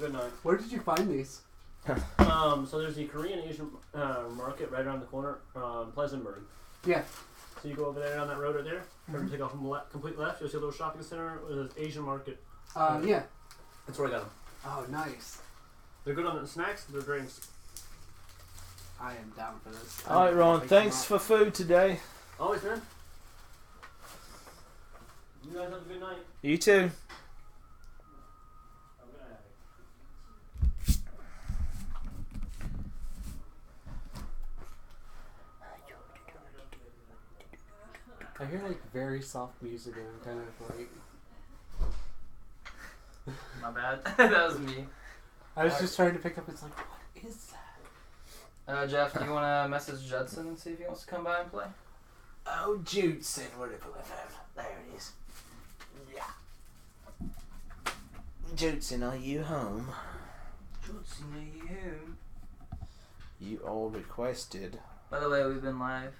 good night. Where did you find these? So there's the Korean Asian market right around the corner, Pleasantburg. Yeah. So you go over there on that road right there. Take off from the complete left. You'll see a little shopping center with an Asian market. Yeah. That's where I got them. Oh, nice. They're good on the snacks. They're drinks. I am down for this. Alright, Ron. Thanks for food today. Always, man. You guys have a good night. You too. I hear like very soft music and I'm kind of like... My bad. That was me. I was just trying to pick up, it's like, what is that? Jeff, do you want to message Judson and see if he wants to come by and play? Oh, Judson, where did I put my phone? There it is. Yeah. Judson, are you home? Judson, are you home? You all requested. By the way, we've been live.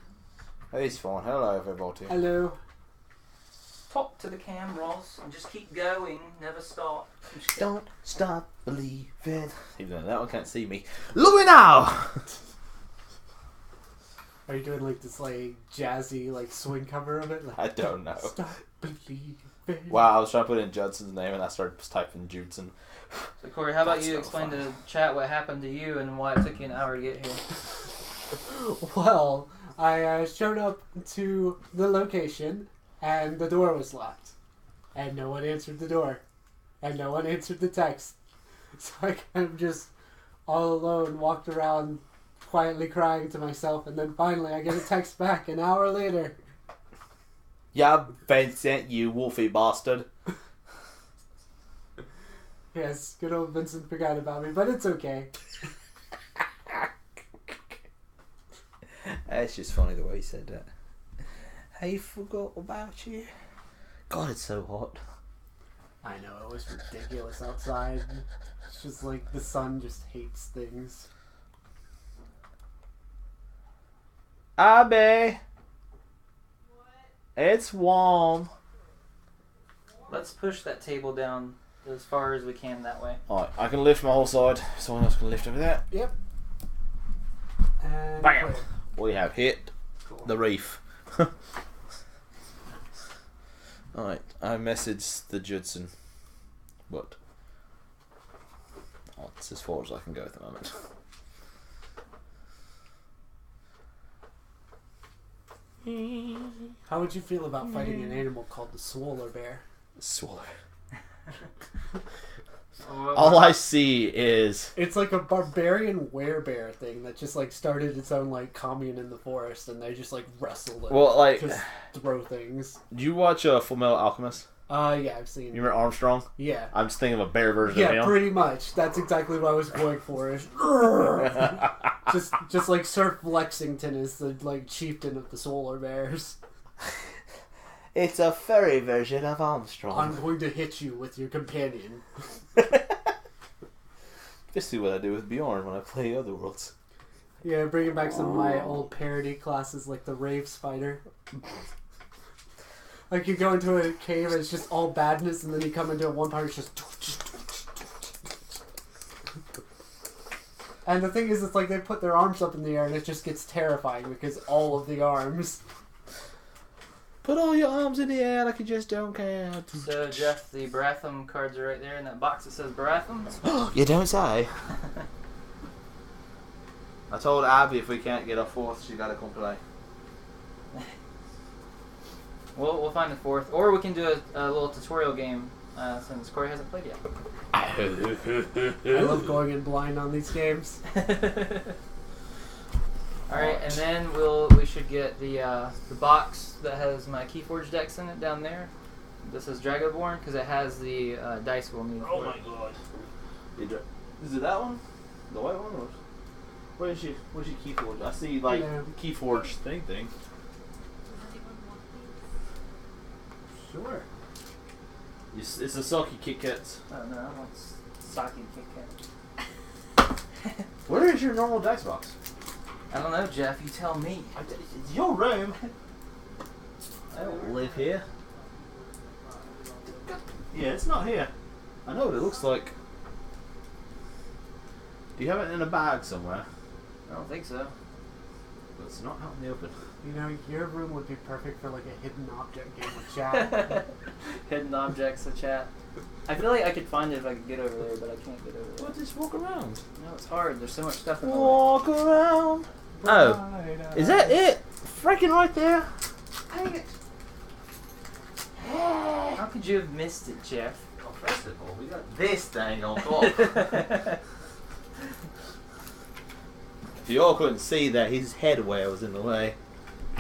Oh, it's fine. Hello, everybody. Hello. Talk to the cameras and just keep going. Never stop. Don't stop believing. Even though that one can't see me. Look me now! Are you doing like this like jazzy like swing cover of it? Like, I don't know. Stop believing. Wow, I was trying to put in Judson's name and I started typing Judson. So Corey, how about That's you so explain funny. to chat what happened to you and why it took you an hour to get here? Well, I showed up to the location and the door was locked. And no one answered the door. And no one answered the text. So I kind of just all alone walked around quietly crying to myself, and then finally I get a text back an hour later. Yeah, Vincent, you wolfy bastard. Yes, good old Vincent forgot about me, but it's okay. It's just funny the way he said that. He forgot about you. God, it's so hot. I know, it was ridiculous outside. It's just like the sun just hates things. Abby! It's warm. Let's push that table down as far as we can that way. Alright, I can lift my whole side. Someone else can lift over there. Yep. And Bam! clear. We have hit Cool. the reef. Alright, I messaged the Judson. What? Oh, it's as far as I can go at the moment. How would you feel about fighting an animal called the swoller bear? Swallow. Oh, All I see is It's like a barbarian werebear thing that just like started its own like commune in the forest, and they just like wrestle and well, like, just throw things. do you watch Full Metal Alchemist? Yeah, I've seen. You remember Armstrong? Yeah. I'm just thinking of a bear version of Yeah, him. pretty much. That's exactly what I was going for. Is just like Sir Lexington is the like chieftain of the solar bears. It's a furry version of Armstrong. I'm going to hit you with your companion. Just see what I do with Bjorn when I play Other Worlds. Yeah, bringing back some of my old parody classes like the Rave Spider. Like you go into a cave and it's just all badness, and then you come into one part it's just. And the thing is, it's like they put their arms up in the air and it just gets terrifying because all of the arms. Put all your arms in the air like you just don't care. So, Jeff, the Barathum cards are right there in that box that says Barathum. You don't say. I told Abby if we can't get a fourth, she's got to come play. We'll find the fourth. Or we can do a little tutorial game since Corey hasn't played yet. I love going in blind on these games. Alright, and then we should get the box that has my Keyforge decks in it down there. This is Dragonborn because it has the dice we'll need Oh for my it. god. Is it that one? The white one? Or where's your Keyforge? I see like Yeah. Keyforge thing. Sure. It's the Sulky Kit Kats. Oh no, that's Saki Kit Kat. Where is your normal dice box? I don't know, Jeff. You tell me. It's your room. I don't live here. Yeah, it's not here. I know what it looks like. Do you have it in a bag somewhere? I don't think so. It's not out in the open. You know, your room would be perfect for like a hidden object game with chat. Hidden objects, a chat. I feel like I could find it if I could get over there, but I can't get over there. Well, just walk around. No, it's hard. There's so much stuff in the way. Walk around. Oh, is that it? Freaking right there. Dang it. How could you have missed it, Jeff? Well, first of all, we got this thing on top. If you all couldn't see that, his headwear was in the way.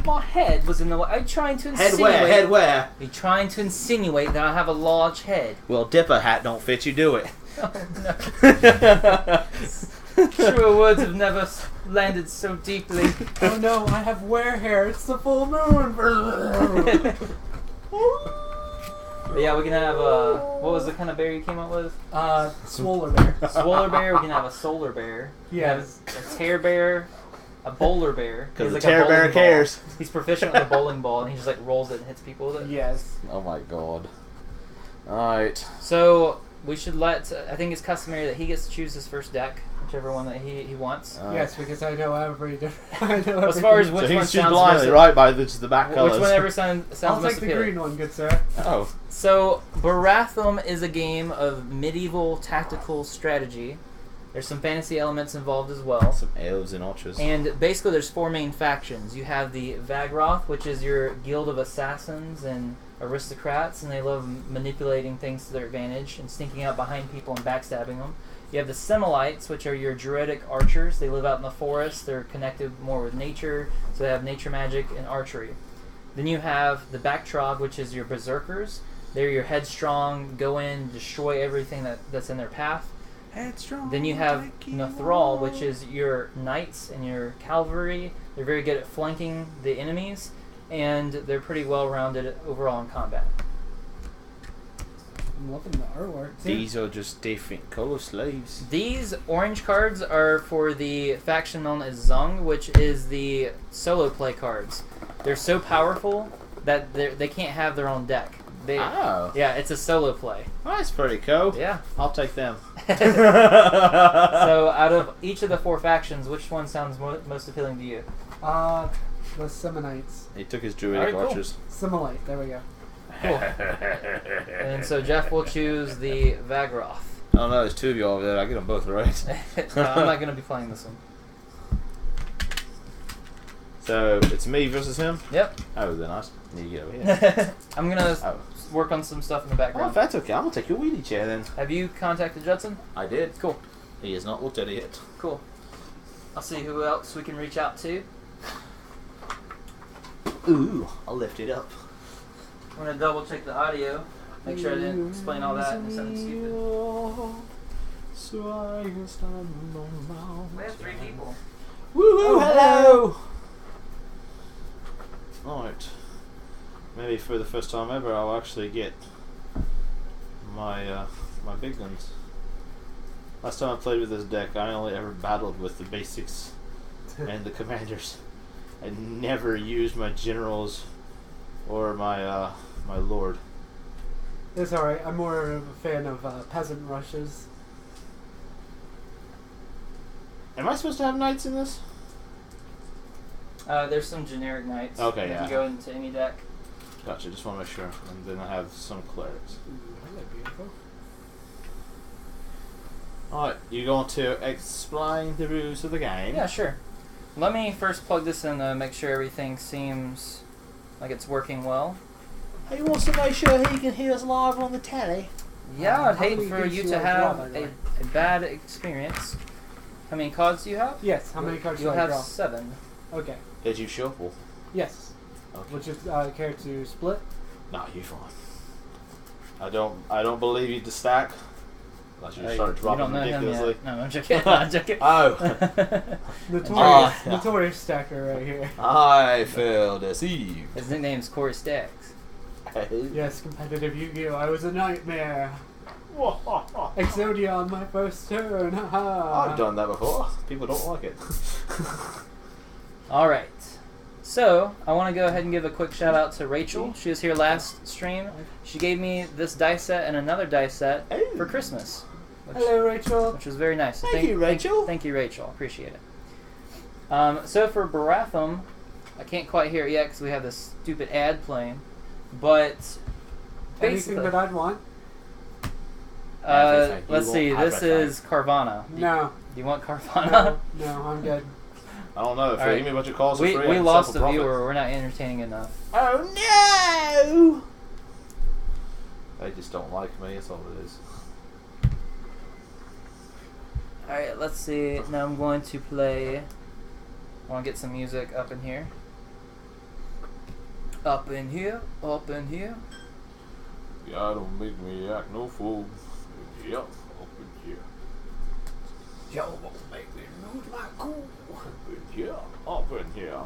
My head was in the way. Are you trying to insinuate? Headwear. Are you trying to insinuate that I have a large head? Well, dipper hat don't fit you, do it? Oh no. Truer words have never landed so deeply. Oh no, I have wear hair. It's the full moon. But yeah, we can have what was the kind of bear you came up with? Swoller bear. Swoller bear. We can have a solar bear. Yes. A tear bear. A bowler bear. Because the He's tear a bear bowling ball. cares. He's proficient with a bowling ball, and he just like rolls it and hits people with it. Yes. Oh my god. Alright. So we should let. I think it's customary that he gets to choose his first deck, whichever one that he wants. Yes, because I know every different. As far as which So one he's just sounds blindly, most, right, by the back colours. which whenever sounds I'll most take the appealing. green one, good sir. Oh. So Barathum is a game of medieval tactical strategy. There's some fantasy elements involved as well. Some elves and archers. And basically there's four main factions. You have the Vagroth, which is your guild of assassins and aristocrats, and they love manipulating things to their advantage and sneaking out behind people and backstabbing them. You have the Semelites, which are your druidic archers. They live out in the forest. They're connected more with nature, so they have nature magic and archery. Then you have the Backtrog, which is your berserkers. They're your headstrong, go in, destroy everything that's in their path. Headstrong. Then you have Nathrall, which is your knights and your cavalry. They're very good at flanking the enemies, and they're pretty well-rounded overall in combat. I'm loving the artwork. Too. These are just different colour sleeves. These orange cards are for the faction known as Zung, which is the solo play cards. They're so powerful that they can't have their own deck. Oh. Yeah, it's a solo play. That's pretty cool. Yeah. I'll take them. So out of each of the four factions, which one sounds most appealing to you? The Semonites. He took his druidic Alright, cool. archers. Semolite, there we go. Cool. And so Jeff will choose the Vagroth. Oh no, there's two of you over there. I get them both right. No, I'm not going to be playing this one. So it's me versus him. Yep. Oh, then you get over here. I'm going to Oh. work on some stuff in the Oh, background. if that's okay, I'm gonna take your wheelie chair then. Have you contacted Judson? I did. Cool. He has not looked at it yet. Cool. I'll see who else we can reach out to. Ooh, I'll lift it up. I'm going to double check the audio. Make sure I didn't explain all that and something stupid. So I can stand on We have 3 people. Woohoo! Hello. Alright. Maybe for the first time ever, I'll actually get my my big guns. Last time I played with this deck, I only ever battled with the basics and the commanders. I never used my generals or my my lord. It's alright. I'm more of a fan of peasant rushes. Am I supposed to have knights in this? There's some generic knights. Okay, that yeah. can go into any deck. Gotcha, just want to make sure. And then I have some clerics. Ooh, that look beautiful. Alright, you going to explain the rules of the game? Yeah, sure. Let me first plug this in to make sure everything seems like it's working well. He wants to make sure he can hear us live on the telly. Yeah, I'd how hate many for gigs you do to I draw, have by the way? a bad experience. How many cards do you have? Yes, how many cards You'll do I have draw? 7. Okay. Did you shuffle? Yes. Okay. Would you care to split? Nah, you fine. I don't believe you to stack. Unless you start You dropping don't know ridiculously. him yet. No, I'm joking. I'm joking. Oh. Notorious, yeah. notorious stacker right here. I feel deceived. His nickname's Corey Stacks. Yes, competitive Yu-Gi-Oh! I was a nightmare. Exodia on my first turn. Haha. I've done that before. People don't like it. Alright. So, I want to go ahead and give a quick shout out to Rachel. She was here last stream. She gave me this dice set and another dice set for Christmas. Hello, Rachel. which was very nice. So Thank you, Rachel. Thank you, Rachel. Appreciate it. So for Barathum, I can't quite hear it yet because we have this stupid ad playing, but Anything basically, that I'd want? let's see. This is Carvana. No. Do you want Carvana? No, I'm good. I don't know. If All they right. give me a bunch of calls for free, I We can lost sell a for viewer. profit. We're not entertaining enough. Oh no! They just don't like me. That's all it is. All right, let's see. Now I'm going to play. I want to get some music up in here. Up in here. Up in here. God don't make me act no fool. Yep, up in here. Y'all won't make me lose my cool. Up in here. Up in here.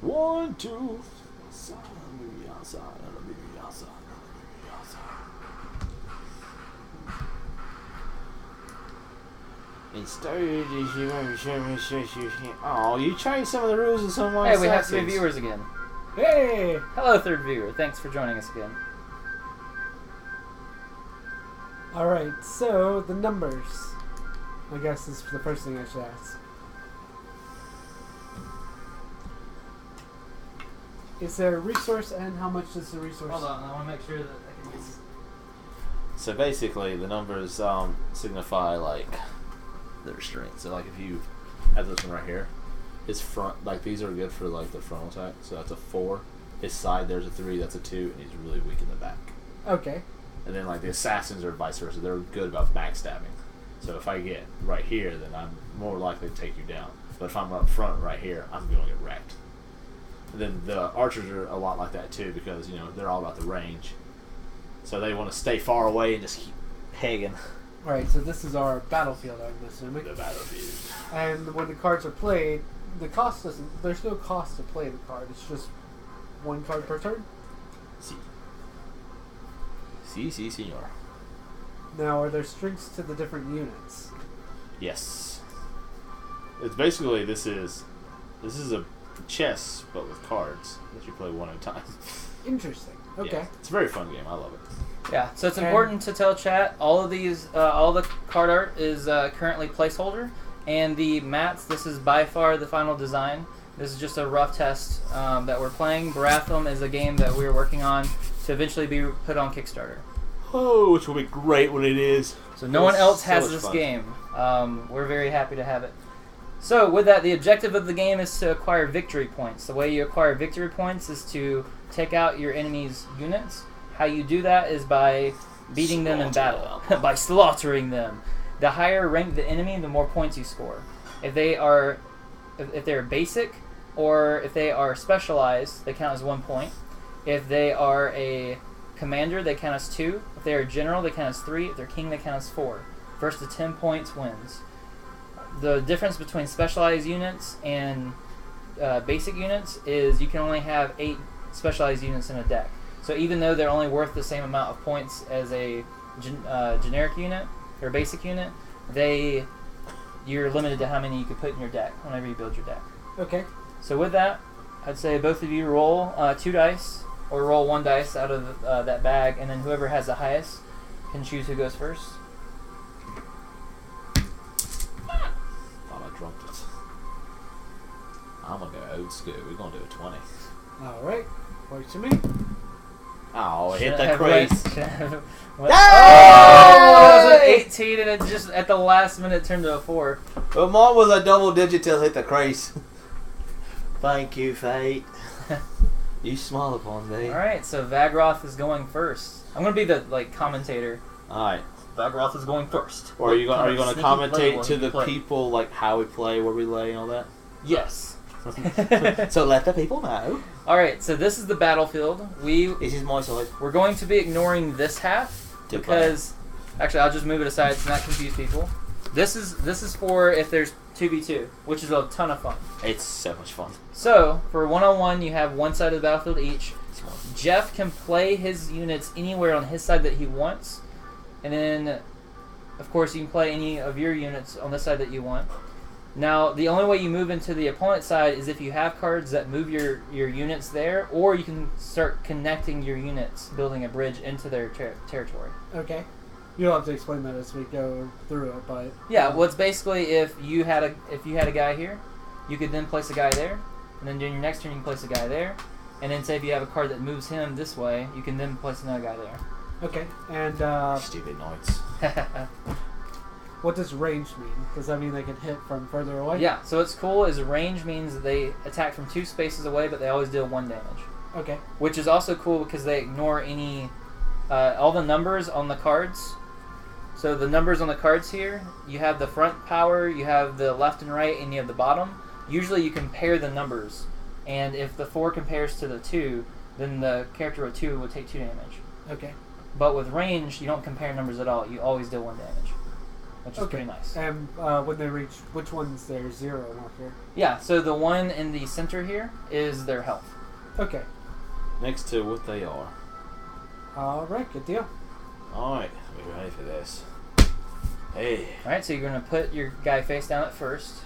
1, 2. Outside, maybe outside, maybe outside, maybe outside. Oh, you changed some of the rules of some of my Hey, we have 3 settings. viewers again. Hey! Hello, 3rd viewer. Thanks for joining us again. Alright, so the numbers. I guess is the first thing I should ask. Is there a resource and how much does the resource? Hold on, I want to make sure that I can get. So basically, the numbers signify like their strength. So like if you have this one right here, his front, like these are good for like the frontal attack. So that's a 4. His side there's a 3. That's a 2, and he's really weak in the back. Okay. And then like the assassins are vice versa. They're good about backstabbing. So if I get right here, then I'm more likely to take you down. But if I'm up front right here, I'm going to get wrecked. And then the archers are a lot like that too, because you know they're all about the range. So they want to stay far away and just keep pegging Alright, so this is our battlefield, I'm assuming. the battlefield. And when the cards are played, the cost doesn't. There's no cost to play the card. It's just 1 card per turn. Si, senor. Now, are there strings to the different units? Yes. It's basically this is a chess but with cards that you play one at a time. Interesting. Okay. Yeah, it's a very fun game. I love it. Yeah, so it's And- important to tell chat all of these, all the card art is currently placeholder, and the mats, this is by far the final design. This is just a rough test that we're playing. Barathum is a game that we're working on to eventually be put on Kickstarter. Oh, which will be great when it is. So no one else So has much this fun. game. We're very happy to have it. So with that, the objective of the game is to acquire victory points. The way you acquire victory points is to take out your enemy's units. How you do that is by beating them in battle, by slaughtering them. The higher rank the enemy, the more points you score. If they're basic or if they are specialized, they count as 1 point. If they are a commander, they count as 2. If they are general, they count as 3. If they're king, they count as 4. First to 10 points wins. The difference between specialized units and basic units is you can only have 8 specialized units in a deck. So even though they're only worth the same amount of points as a generic unit or basic unit, you're limited to how many you can put in your deck whenever you build your deck. Okay. So with that, I'd say both of you roll 2 dice or roll 1 dice out of that bag, and then whoever has the highest can choose who goes first. Thought I dropped it. I'm gonna go old school. We're gonna do a 20. Alright. Works for me. Oh, hit Should the have crease. Oh, it was an 18, and it just at the last minute turned to a 4. Well, mine was a double digit till hit the crease. Thank you, fate. You smile upon me. All right, so Vagroth is going first. I'm gonna be the commentator. All right. Vagroth is going first. Or are you going to Sneaky play commentate will to he the play? people like how we play, where we lay, and all that? Yes. So let the people know. All right, so this is the battlefield. This is my side. We're going to be ignoring this half because actually I'll just move it aside to not confuse people. This is for if there's 2v2, which is a ton of fun. It's so much fun. So for 1-on-1, you have one side of the battlefield each. Jeff can play his units anywhere on his side that he wants, and then of course you can play any of your units on the side that you want. Now, the only way you move into the opponent's side is if you have cards that move your units there, or you can start connecting your units, building a bridge into their territory. Okay. You'll have to explain that as we go through it, but Yeah, well, it's basically if you had a guy here, you could then place a guy there, and then during your next turn you can place a guy there, and then say if you have a card that moves him this way, you can then place another guy there. okay. And Stupid knights. what does range mean? Does that mean they can hit from further away? Yeah, so what's cool is range means that they attack from 2 spaces away, but they always deal 1 damage. Okay. Which is also cool because they ignore any all the numbers on the cards. So the numbers on the cards here, you have the front power, you have the left and right, and you have the bottom. Usually you compare the numbers, and if the 4 compares to the 2, then the character with 2 would take 2 damage. Okay. But with range, you don't compare numbers at all. You always deal 1 damage, which is pretty nice. And when they reach, which one's their 0 marker? Yeah, so the one in the center here is their health. Okay. Next to what they are. Alright, good deal. Alright, we're ready for this. Hey. Alright, so you're going to put your guy face down at first.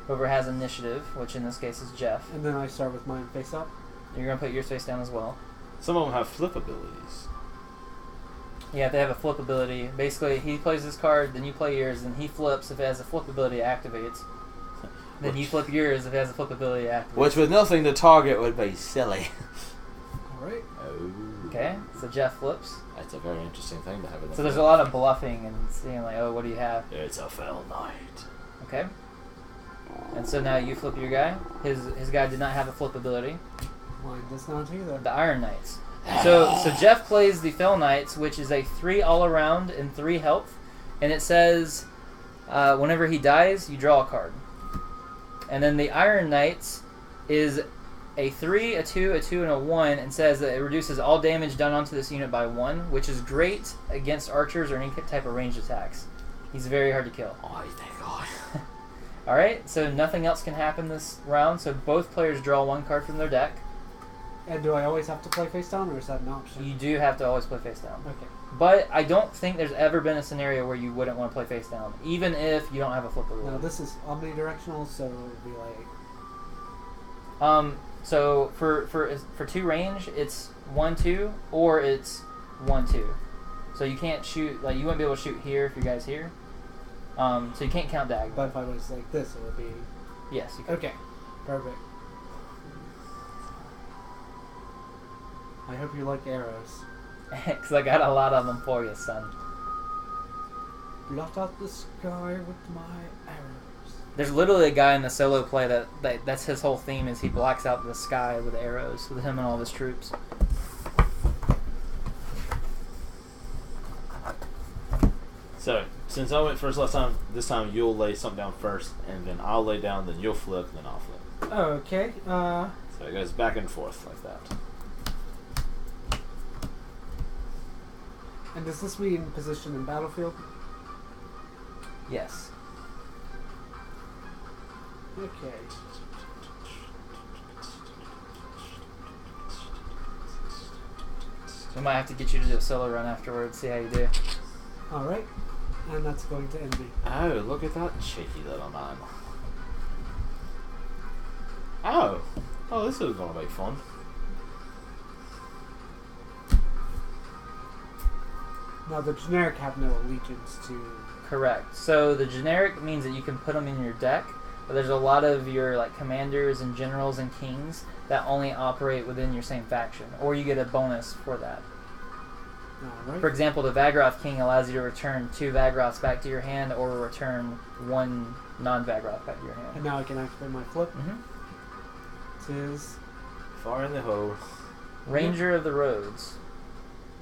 Whoever has initiative, which in this case is Jeff. And then I start with mine face up. You're going to put yours face down as well. Some of them have flip abilities. Yeah, they have a flip ability. Basically, he plays his card, then you play yours, then he flips if it has a flip ability it activates. Then you flip yours if it has a flip ability it activates. Which with nothing to target would be silly. Alright. Oh. Okay, so Jeff flips. That's a very interesting thing to have in the So there's a lot of bluffing and seeing like, oh, what do you have? It's a fell night. Okay. And so now you flip your guy. His guy did not have a flip ability. Mine does not either. The Iron Knights. So Jeff plays the Fell Knights, which is a 3 all around and 3 health, and it says whenever he dies, you draw a card. And then the Iron Knights is a 3, a 2, a 2, and a 1, and says that it reduces all damage done onto this unit by 1, which is great against archers or any type of ranged attacks. He's very hard to kill. Oh, thank God. Alright, so nothing else can happen this round, so both players draw 1 card from their deck. And do I always have to play face down, or is that an option? You do have to always play face down. Okay. But I don't think there's ever been a scenario where you wouldn't want to play face down, even if you don't have a flip ability. Now this is omnidirectional, so it would be like... So for 2 range, it's 1-2 or it's 1-2. So you can't shoot, like you wouldn't be able to shoot here if your guy's here. So you can't count diagonal. But if I was like this, it would be... Yes, you can. Okay. Perfect. I hope you like arrows. Because I got a lot of them for you, son. Blot out the sky with my arrows. There's literally a guy in the solo play that's his whole theme is he blocks out the sky with arrows with him and all of his troops. So, since I went first last time, this time you'll lay something down first, and then I'll lay down, then you'll flip, then I'll flip. Okay, So it goes back and forth like that. and does this mean position in battlefield? Yes. Okay. We might have to get you to do a solo run afterwards, see how you do. Alright. And that's going to end me. Oh, look at that cheeky little man. Oh. Oh, this is going to be fun. Now the generic have no allegiance to... Correct. So the generic means that you can put them in your deck, but there's a lot of your like commanders and generals and kings that only operate within your same faction, or you get a bonus for that. Alright. For example, the Vagroth King allows you to return 2 Vagroths back to your hand, or return 1 non-Vagroth back to your hand. And now I can activate my flip. Mm-hmm. It is... Far in the hole. Ranger of the Roads.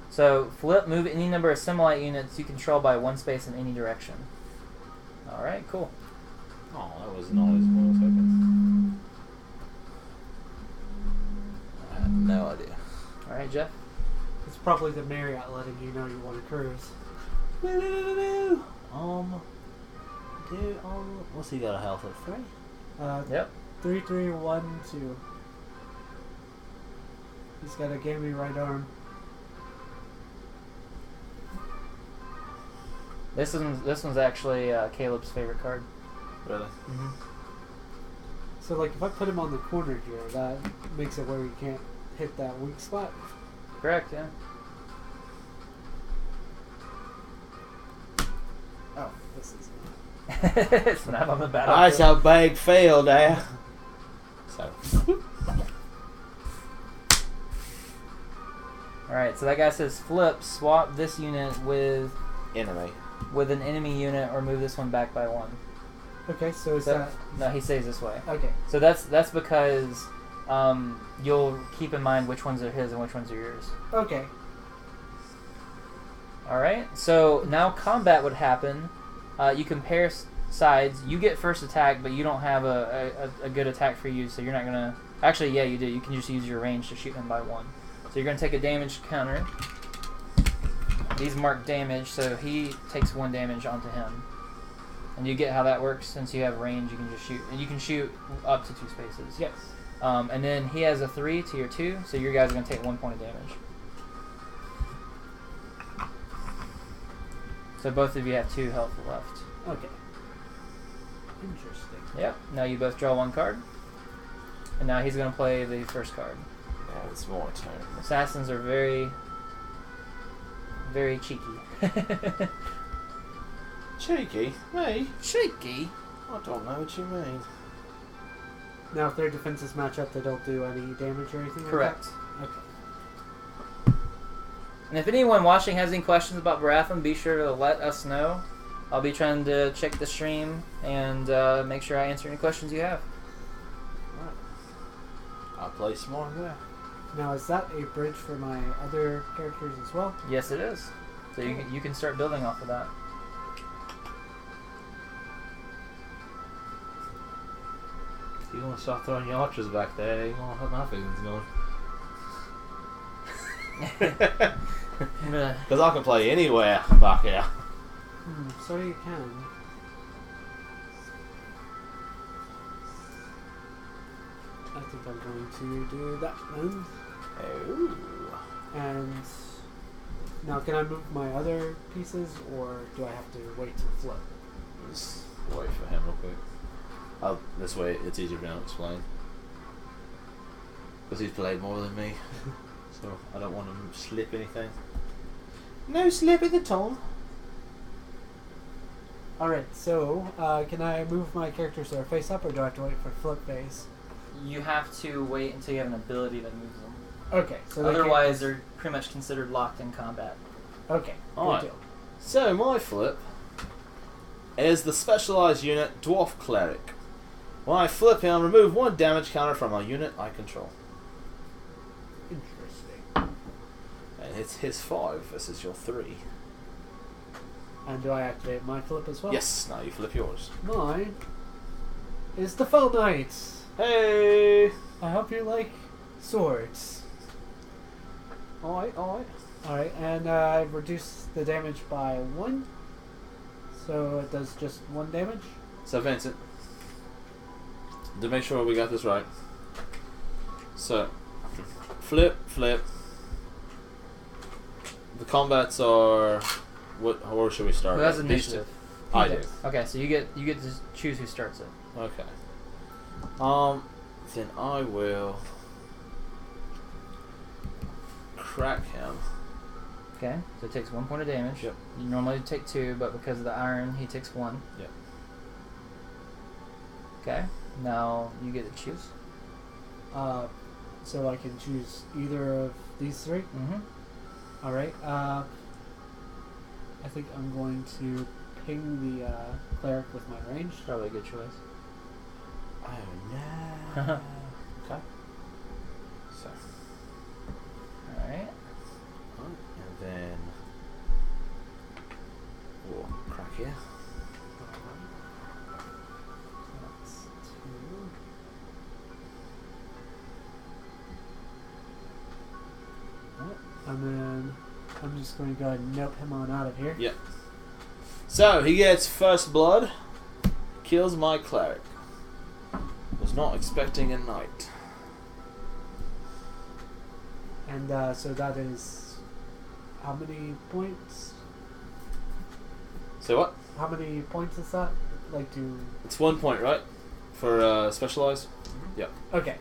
So, flip, move any number of Semolite units you control by 1 space in any direction. Alright, cool. Oh, that wasn't always what I was hoping. I had no idea. Alright, Jeff? It's probably the Marriott letting you know you want to cruise. What's he got a health of 3? Yep. 3, 3, 1, 2. He's got a gamey right arm. This one's actually Caleb's favorite card. Really? Mm-hmm. So, like, if I put him on the corner here, that makes it where he can't hit that weak spot. Correct, yeah. Oh, this is. It's not on the battle. That's a big fail there. So. Alright, so that guy says flip, swap this unit with Enemy. an enemy unit or move this one back by 1. Okay, so is that. No, he says this way. Okay. So that's because you'll keep in mind which ones are his and which ones are yours. Okay. Alright, so now combat would happen. You compare sides. You get first attack, but you don't have a good attack for you, so you're not going to... Actually, yeah, you do. You can just use your range to shoot him by 1. So you're going to take a damage counter. These mark damage, so he takes 1 damage onto him. And you get how that works? Since you have range, you can just shoot. And you can shoot up to 2 spaces. Yes. And then he has a 3 to your 2, so your guys are going to take 1 point of damage. So both of you have 2 health left. Okay. Interesting. Yep. Now you both draw 1 card. And now he's going to play the first card. Yeah, it's more turn. Assassins are very, very cheeky. Cheeky? Me? Cheeky? I don't know what you mean. Now, if their defenses match up, they don't do any damage or anything. Correct. Like that? Okay. And if anyone watching has any questions about Barathum, be sure to let us know. I'll be trying to check the stream and make sure I answer any questions you have. Right. I'll play some more there. Now, is that a bridge for my other characters as well? Yes, it is. So you can start building off of that. If you want to start throwing your archers back there, you're going to hurt my feelings going. I'm gonna... Because I can play anywhere back here. So you can. I think I'm going to do that then. Oh. And now, can I move my other pieces, or do I have to wait to flip? Just wait for him real quick. This way it's easier to explain. Because he's played more than me. So I don't want him to slip anything. No slipping at all. Alright, so can I move my characters that are face up, or do I have to wait for flip phase? You have to wait until you have an ability that moves them. Okay, so Otherwise, they're pretty much considered locked in combat. Okay, good Alright. deal. So my flip is the specialized unit Dwarf Cleric. When I flip him, remove 1 damage counter from a unit I control. Interesting. And it's his 5 versus your 3. And do I activate my flip as well? Yes, now you flip yours. Mine is the Fell Knight. Hey! I hope you like swords. Alright, alright. Alright, and I reduce the damage by 1. So it does just 1 damage. So Vincent, to make sure we got this right. So, flip, flip. The combats are... Where should we start? Who has These initiative? two? I do. Okay, so you get to choose who starts it. Okay. Then I will crack him. Okay, so it takes 1 point of damage. Yep. You normally take 2, but because of the iron, he takes 1. Yep. Okay, now you get to choose. So I can choose either of these 3. Mm-hmm. Alright, I think I'm going to ping the cleric with my range. Probably a good choice. Oh no. Okay. So. Alright. And then we'll crack here. That's 2. And then I'm just going to go ahead and nope him on out of here. Yep. So he gets first blood, kills my cleric. Was not expecting a knight. And so that is how many points? Say what? How many points is that? Like to... It's 1 point, right? For specialized? Yep. Okay.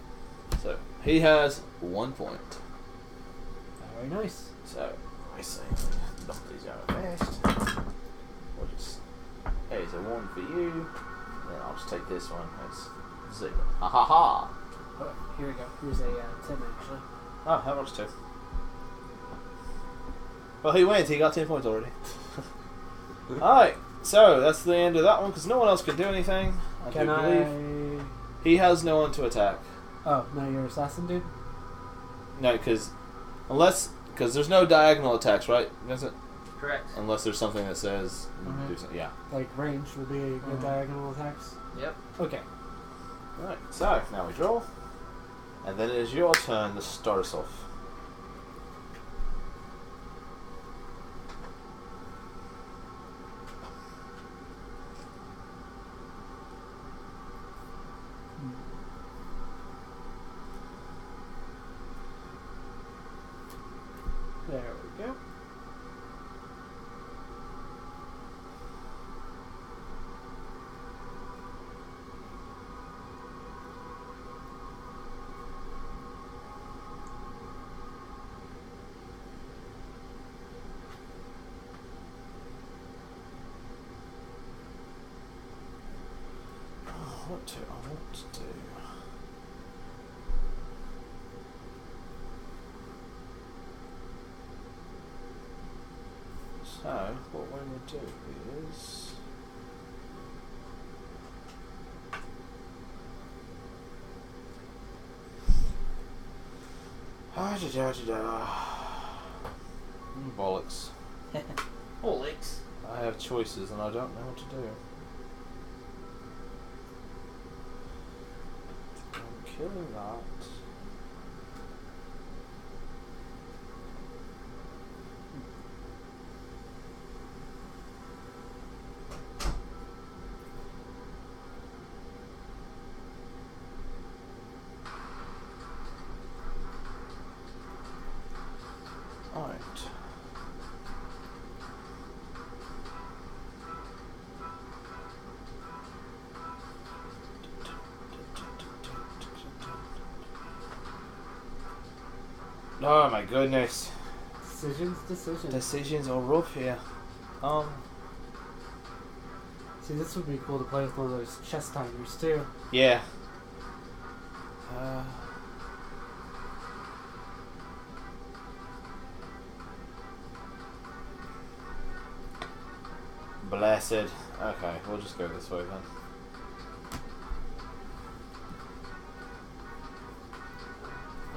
So he has 1 point. Very nice. So I say dump these out fast. We'll just is a 1 for you. Then I'll just take this one. That's 0. Ha ha ha! Oh, here we go. Here's a 10 actually. Oh, how much 2? Well, he wins. He got 10 points already. Alright, so that's the end of that one because no one else can do anything. I Can do I? believe. He has no one to attack. Oh, no, you're assassin, dude. No, because there's no diagonal attacks, right? Vincent? Correct. Unless there's something that says Mhm. do something. Yeah. Like range would be good diagonal attacks. Yep. Okay. Right. So now we draw, and then it is your turn to start us off. There we go. What do I want to do? So, what we will do is... Bollocks. Bollocks. I have choices and I don't know what to do. I'm killing that. Alright. Oh my goodness. Decisions. Decisions are rough here. See, this would be cool to play with one of those chest timers too. Yeah. Blessed. Okay, we'll just go this way then.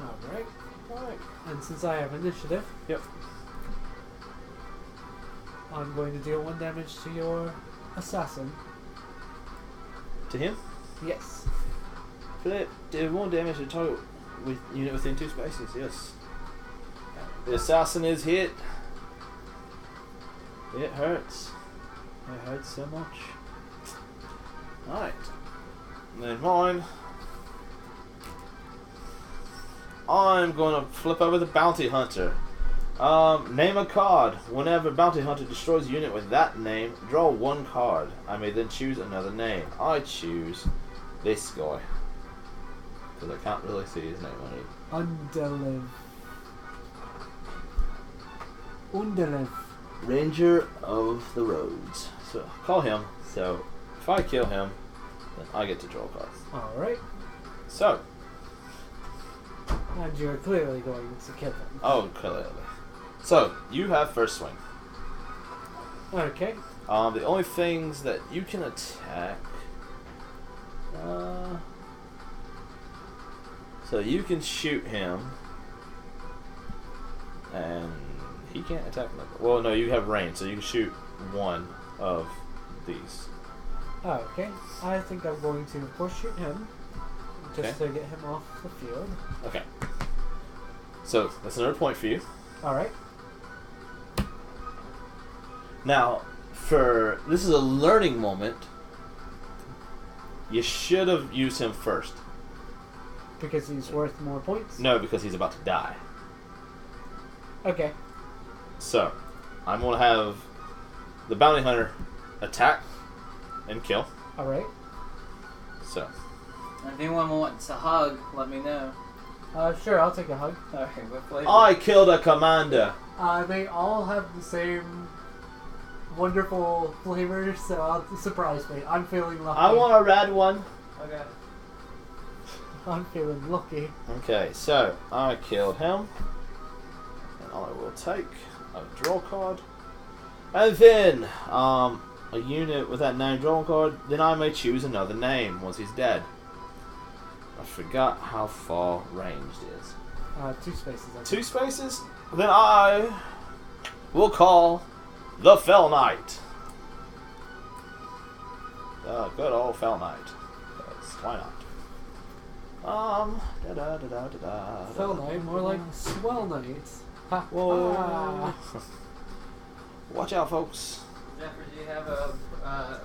Alright. Alright. And since I have initiative, Yep. I'm going to deal 1 damage to your assassin. To him? Yes. Flip. Do 1 damage to target with unit within 2 spaces. Yes. The assassin is hit. It hurts. It hurts so much. Alright. And then mine. I'm going to flip over the bounty hunter. Name a card. Whenever bounty hunter destroys a unit with that name, draw 1 card. I may then choose another name. I choose this guy. Because I can't really see his name on it. Undelev. Ranger of the Roads. So call him. So if I kill him, then I get to draw cards. Alright. So, And you're clearly going to kill him. oh, clearly. So you have first swing. Okay. The only things that you can attack. So you can shoot him, and he can't attack another. Well, no, you have range, so you can shoot 1 of these. Okay. I think I'm going to, of course, shoot him. Just to get him off the field. Okay. So that's another point for you. Alright. Now, this is a learning moment. You should have used him first. Because he's worth more points? No, because he's about to die. Okay. So, I'm going to have the bounty hunter attack and kill. Alright. So, If anyone wants a hug, let me know. Sure, I'll take a hug. Alright, what flavor? I killed a commander. They all have the same wonderful flavors, so I'll surprise me. I'm feeling lucky. I want a red one. Okay. I'm feeling lucky. Okay, so I killed him. And I will take a draw card. And then, a unit with that name drawn card, then I may choose another name once he's dead. I forgot how far ranged is. 2 spaces. I think. 2 spaces? Then I will call the Fell Knight. The good old Fell Knight. Yes, why not? Fell Knight, more like Swell Knight. Ha, Whoa. ha. Watch out, folks. Jeffrey, do you have a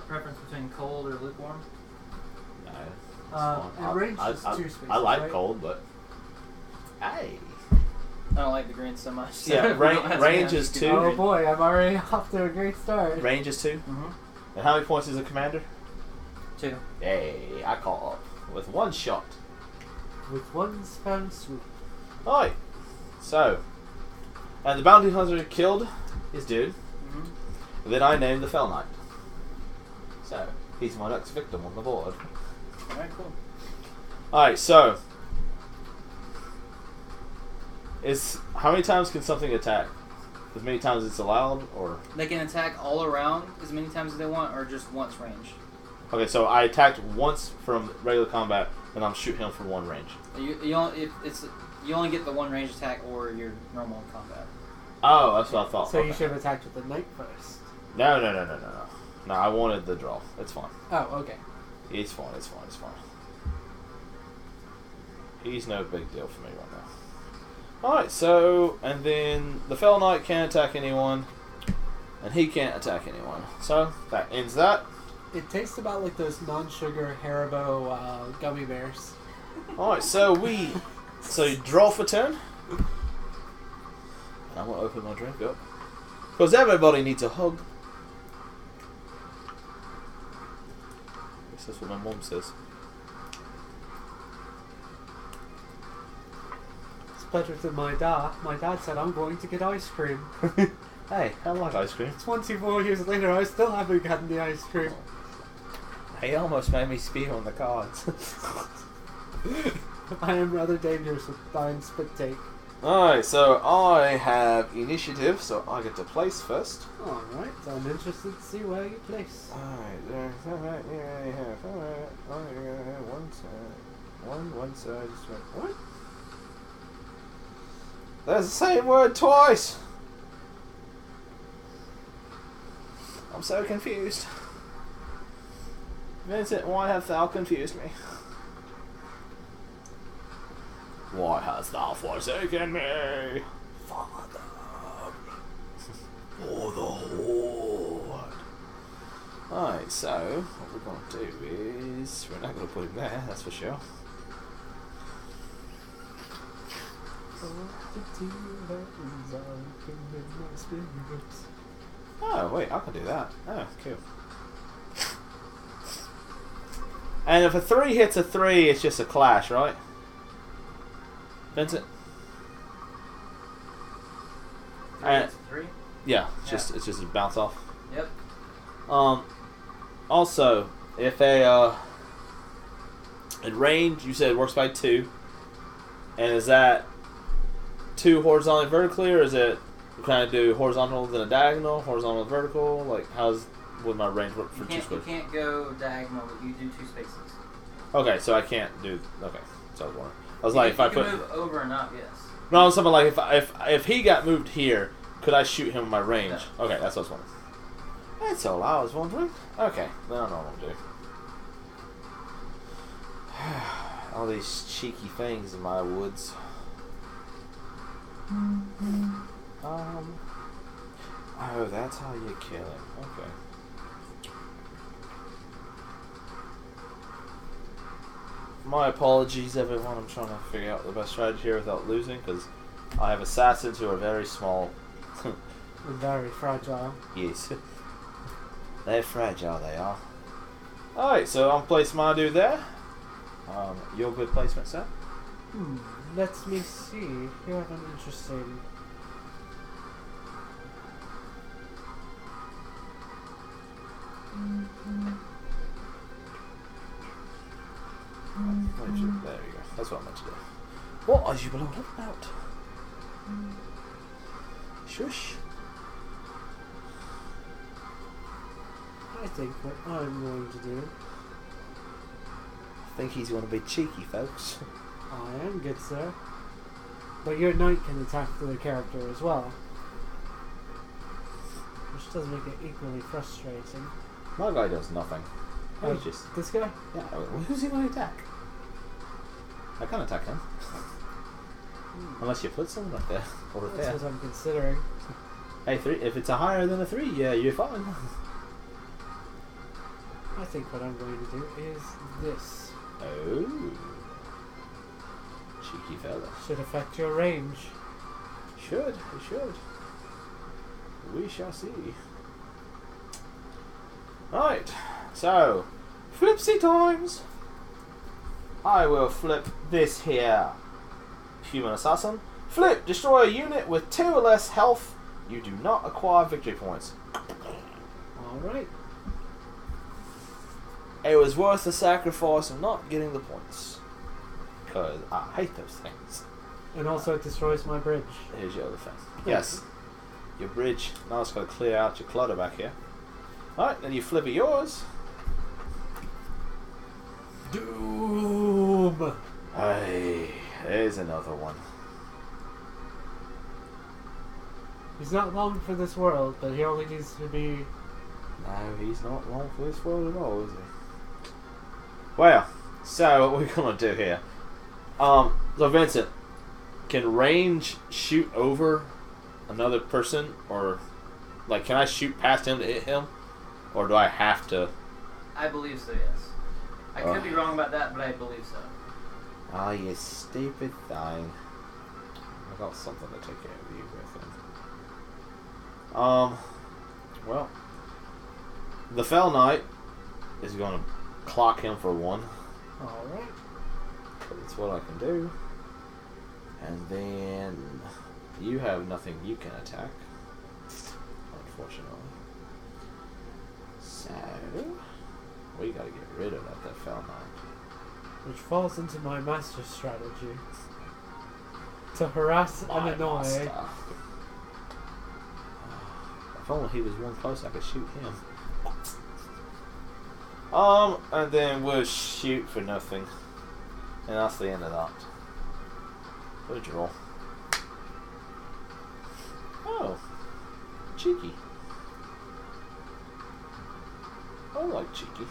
preference between cold or lukewarm? No. And range is 2 spaces. I like right? cold, but hey. I don't like the green so much. So Yeah, we don't have to range have is to 2. Oh boy, I'm already off to a great start. Range is 2. Mhm. And how many points is a commander? 2. Hey, I call up with 1 shot. With one spell swoop. Alright. So, and the bounty hunter killed his dude. Mhm. And then I named the Fell Knight. So, he's my next victim on the board. Alright, cool. Alright, so. How many times can something attack? As many times as it's allowed, or? They can attack all around as many times as they want, or just once range. Okay, so I attacked once from regular combat, and I'm shooting him from 1 range. You only get the 1 range attack or your normal combat. Oh, that's what I thought. So Okay. you should have attacked with the knight first. No. No, I wanted the draw. It's fine. Oh, okay. It's fine. He's no big deal for me right now. Alright, so, and then the Fell Knight can't attack anyone, and he can't attack anyone. So, that ends that. It tastes about like those non-sugar Haribo gummy bears. Alright, so you draw for turn. And I'm going to open my drink up. Because everybody needs a hug. I guess that's what my mom says. It's better than my dad. My dad said I'm going to get ice cream. Hey, I like ice cream. 24 years later, I still haven't gotten the ice cream. He almost made me spew on the cards. I am rather dangerous with dying spit take. Alright, so I have initiative, so I get to place first. Alright, so I'm interested to see where you place. Alright, there's one side, just what? There's the same word twice! I'm so confused. Vincent, why have thou confused me? Why hast thou forsaken me? Father, for the Horde. Alright, so what we're going to do is we're not going to put him there, that's for sure. Oh, wait, I can do that. Oh, cool. And if a 3 hits a 3, it's just a clash, right? Vincent? And, 3? yeah, it's just a bounce off. Yep. Also, if a in range, you said it works by 2, and is that 2 horizontally, vertically, or is it kind of do horizontal then a diagonal, horizontal and vertical? Like, would my range work for 2 You squares? can't go diagonal, but you do 2 spaces. Okay, so I can't do. Okay, so I was wondering. I was like, if I you can put. move over and up, yes. No, I was something like if he got moved here, could I shoot him in my range? No. Okay, that's what I was wondering. That's all I was wondering. Okay, then I know what I'm gonna do. All these cheeky things in my woods. Oh, that's how you kill him. Okay. My apologies, everyone. I'm trying to figure out the best strategy here without losing, because I have assassins who are very small. Very fragile. Yes. They're fragile, they are. Alright, so I'm placing my dude there. Your good placement, sir? Let me see. You have an interesting. There you go. That's what I meant to do. What are you blown up about? Shush. I think what I'm going to do. I think he's going to be cheeky, folks. I am good, sir. But your knight can attack the character as well. Which does make it equally frustrating. My guy does nothing. Oh, He's just... this guy? Yeah, who's he going to attack? I can't attack him. Unless you put someone up there. Or That's there. what I'm considering. Hey, 3. If it's a higher than a 3, yeah, you're fine. I think what I'm going to do is this. Oh. Cheeky fella. Should affect your range. Should. It should. We shall see. Right. So, flipsy times. I will flip this here. Human assassin. Flip. Destroy a unit with 2 or less health. You do not acquire victory points. Alright. It was worth the sacrifice of not getting the points. Because I hate those things. And also it destroys my bridge. Here's your other thing. Yes. Your bridge. Now it's got to clear out your clutter back here. Alright, then you flip it yours. Doom! Hey, there's another one. He's not long for this world, but he only needs to be... No, he's not long for this world at all, is he? Well, so what we're gonna do here. So Vincent, can range shoot over another person, or like can I shoot past him to hit him, or do I have to? I believe so, yes. I could be wrong about that, but I believe so. Ah, you stupid thing. I got something to take care of you with him. Well, the Fell Knight is going to clock him for 1. Alright. That's what I can do. And then you have nothing you can attack, unfortunately. So we got to get rid of that Fell Knight. Which falls into my master strategy. To harass My and annoy. master. If only he was one close, I could shoot him. And then we'll shoot for nothing. And that's the end of that. What did you roll? Oh. Cheeky. I like cheeky.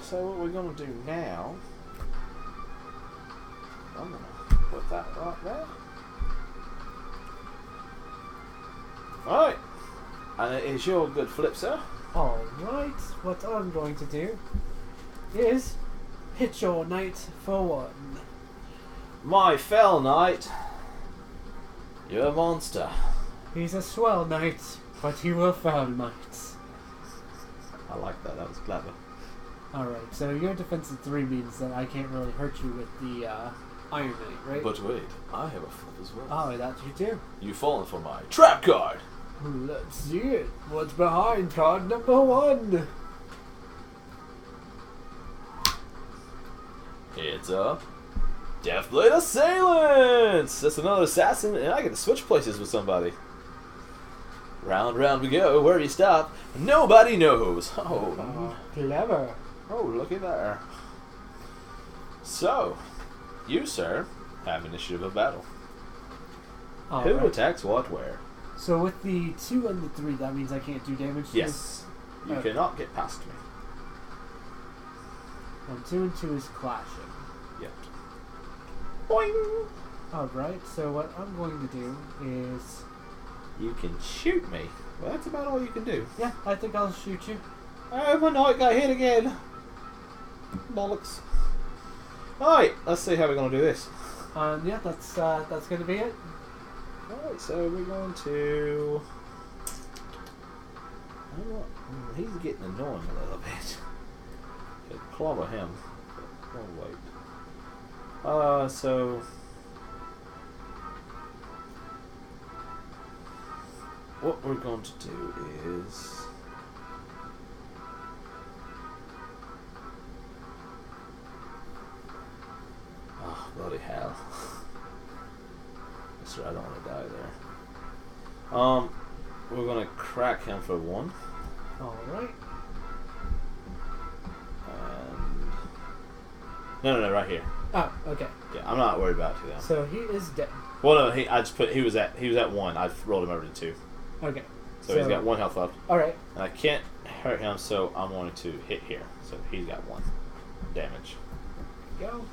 So what we're gonna do now, I'm gonna put that right there. Alright. And it is your good flip, sir. Alright, what I'm going to do is hit your knight for 1. My Fell Knight. You're a monster. He's a swell knight, but he will fail knight. I like that, that was clever. Alright, so your defense of 3 means that I can't really hurt you with the Iron Knight, right? But wait, I have a flip as well. Oh, that you do. You've fallen for my trap card. Let's see it. What's behind card number 1? It's a Deathblade Assailants! That's another assassin, and I get to switch places with somebody. Round, round we go. Where do you stop? Nobody knows. Oh, Clever. oh, looky there. So, you, sir, have initiative of battle. Who Alright. attacks what where? So with the 2 and the 3, that means I can't do damage to Yes. You Okay. cannot get past me. And 2 and 2 is clashing. Yet. Boing! Alright, so what I'm going to do is... You can shoot me. Well, that's about all you can do. Yeah, I think I'll shoot you. Oh, my knight got hit again. Bollocks. Alright, let's see how we're going to do this. Yeah, that's going to be it. Alright, so we're going to... He's getting annoying a little bit. Could clobber him. But we'll wait. So... what we're going to do is... Oh, bloody hell. That's right, I don't want to die there. We're going to crack him for 1. Alright. And... No, right here. Oh, okay. Yeah, I'm not worried about you, though. So he is dead. Well, no, he was at 1. I rolled him over to 2. Okay. So he's got 1 health left. Alright. And I can't hurt him, so I'm going to hit here. So he's got 1 damage. Go.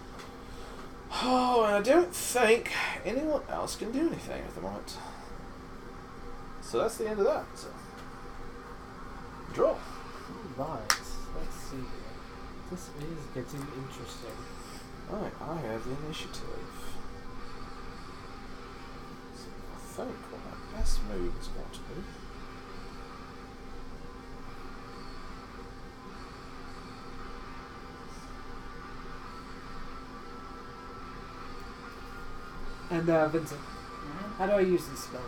Oh, and I don't think anyone else can do anything at the moment. So that's the end of that. So. Draw. Right. Let's see here. This is getting interesting. Alright, I have the initiative. So I think what my best move is going to be. And Vincent, how do I use this spell?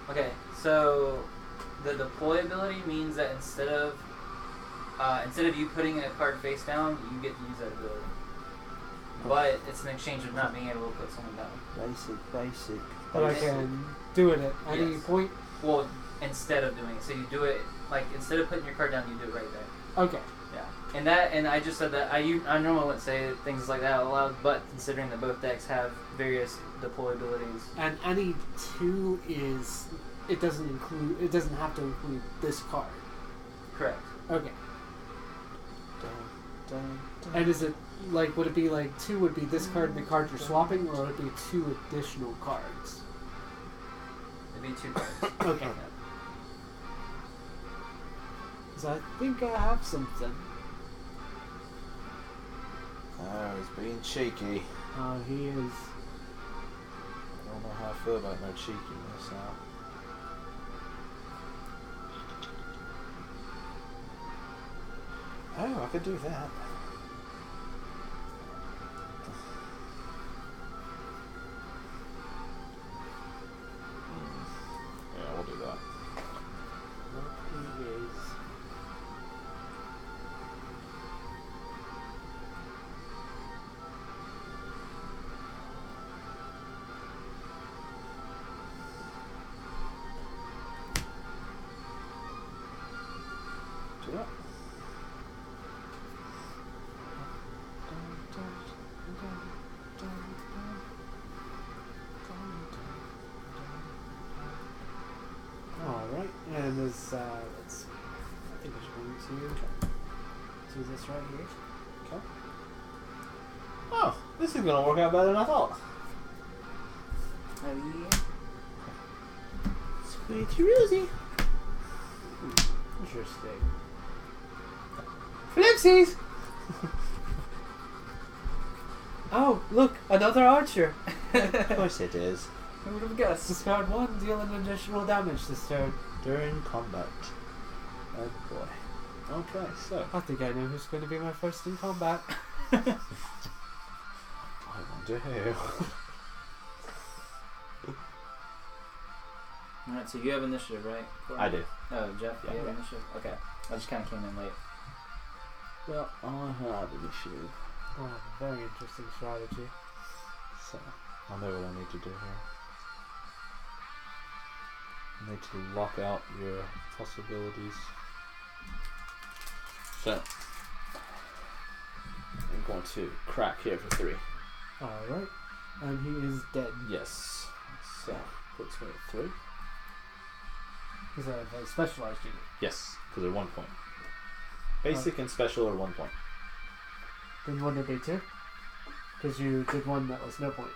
Okay, so the deploy ability means that instead of you putting a card face down, you get to use that ability. But it's an exchange of not being able to put someone down. Basic. But I can do it at any Yes. point? Well, instead of doing it, so you do it like instead of putting your card down, you do it right there. Okay. Yeah, and I just said that I normally wouldn't say things like that out loud, but considering that both decks have various deploy abilities. And any 2 is... It doesn't have to include this card. Correct. Okay. And is it, like, would it be like 2 would be this card and the card you're swapping, or would it be 2 additional cards? It'd be 2 cards. Okay. So I think I have something. Oh, he's being cheeky. He is... I don't know how I feel about no cheekiness now. Oh, I could do that. Yeah, we'll do that. He is... Do that. Alright, and this, let's see. I think we're going to do this right here. Okay. Oh, this is going to work out better than I thought. Sweet Rosie. Interesting. Flipsies! Oh, look, another archer. Of course it is. Who would have guessed? Discard 1, deal an additional damage this turn. During combat. Oh boy. Okay, so. I think I know who's going to be my first in combat. I wonder who. Alright, so you have initiative, right? I do. Oh, Jeff, Yeah. you have initiative? Okay. I just kind of came in late. Well, I have initiative. Oh, very interesting strategy. So, I know what I need to do here. I need to lock out your possibilities. So, I'm going to crack here for 3. Alright, and he is dead. Yes. So, puts me at 3. He's a very specialized unit. Yes, because they're 1 point. Basic and special are 1 point. Then wouldn't it be 2? Because you did one that was no point.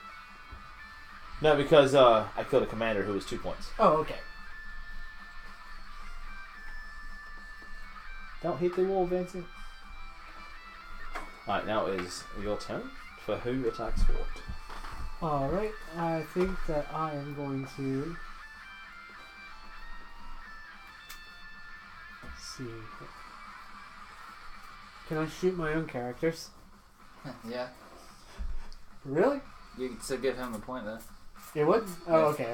No, because I killed a commander who was 2 points. Oh, okay. Don't hit the wall, Vincent. Alright, now is your turn for who attacks what. Alright, I think that I am going to... Let's see. Can I shoot my own characters? Yeah. Really? You could still give him a point, though. It would? Oh, okay.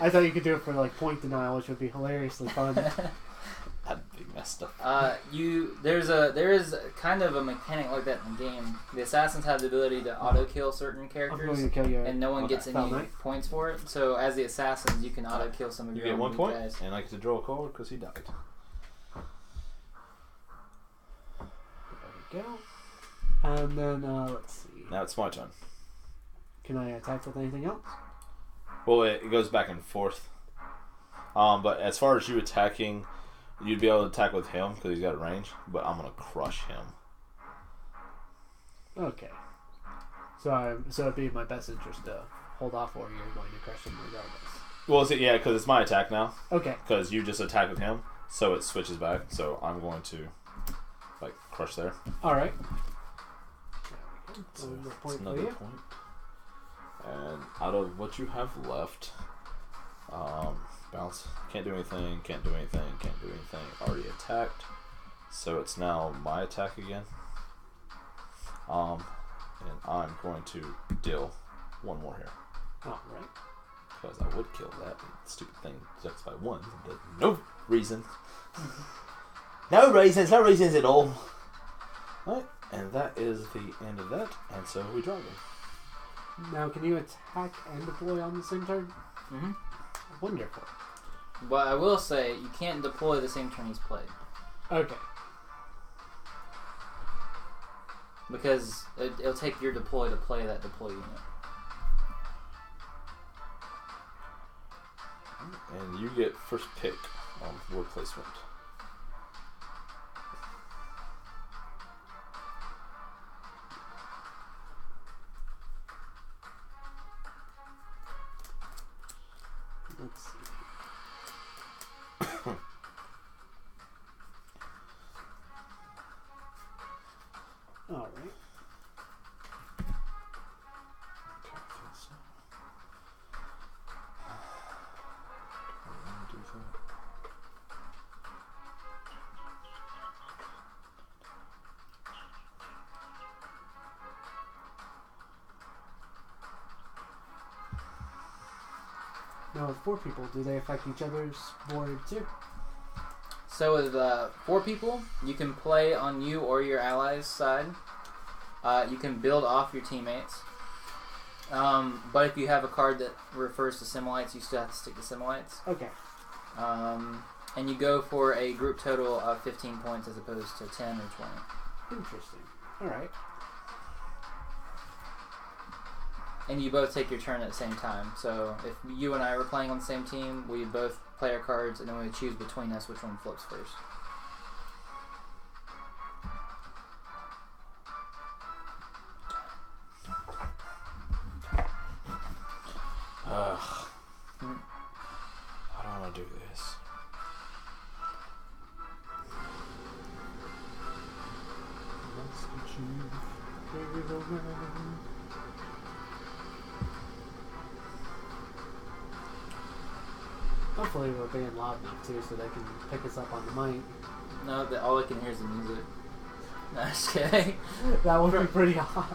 I thought you could do it for like point denial, which would be hilariously fun. That'd be messed up. There is kind of a mechanic like that in the game. The assassins have the ability to auto kill certain I'm characters, going to kill you. and no one Okay. gets any points for it. So as the assassins, you can auto kill some of You your get own 1 weak point, guys. and I get to draw a card because he died. There we go. And then, let's see. Now it's my turn. Can I attack with anything else? Well, it goes back and forth. But as far as you attacking, you'd be able to attack with him because he's got range. But I'm gonna crush him. Okay. So it'd be in my best interest to hold off, or you're going to crush him regardless. Well, yeah, because it's my attack now. Okay. Because you just attack with him, so it switches back. So I'm going to like crush there. All right. So Another it's point for another you. point. And out of what you have left, bounce. Can't do anything. Can't do anything. Can't do anything. Already attacked. So it's now my attack again. And I'm going to deal one more here. All right. Because I would kill that stupid thing just by one. But no reason. No reasons at all. Alright, and that is the end of that. And so we draw again. Now, can you attack and deploy on the same turn? Mm-hmm. Wonderful. But I will say, you can't deploy the same turn he's played. Okay. Because it'll take your deploy to play that deploy unit. And you get first pick on word placement. Let's see. All right. Now with 4 people, do they affect each other's board too? So with 4 people, you can play on you or your allies' side. You can build off your teammates. But if you have a card that refers to Similites, you still have to stick to Similites. Okay. And you go for a group total of 15 points as opposed to 10 or 20. Interesting. All right. And you both take your turn at the same time. So if you and I were playing on the same team, we both play our cards, and then we choose between us which one flips first. Ugh. I don't want to do this. Hopefully we're being loud enough too, so they can pick us up on the mic. No, all I can hear is the music. No, just kidding. That would be pretty hot.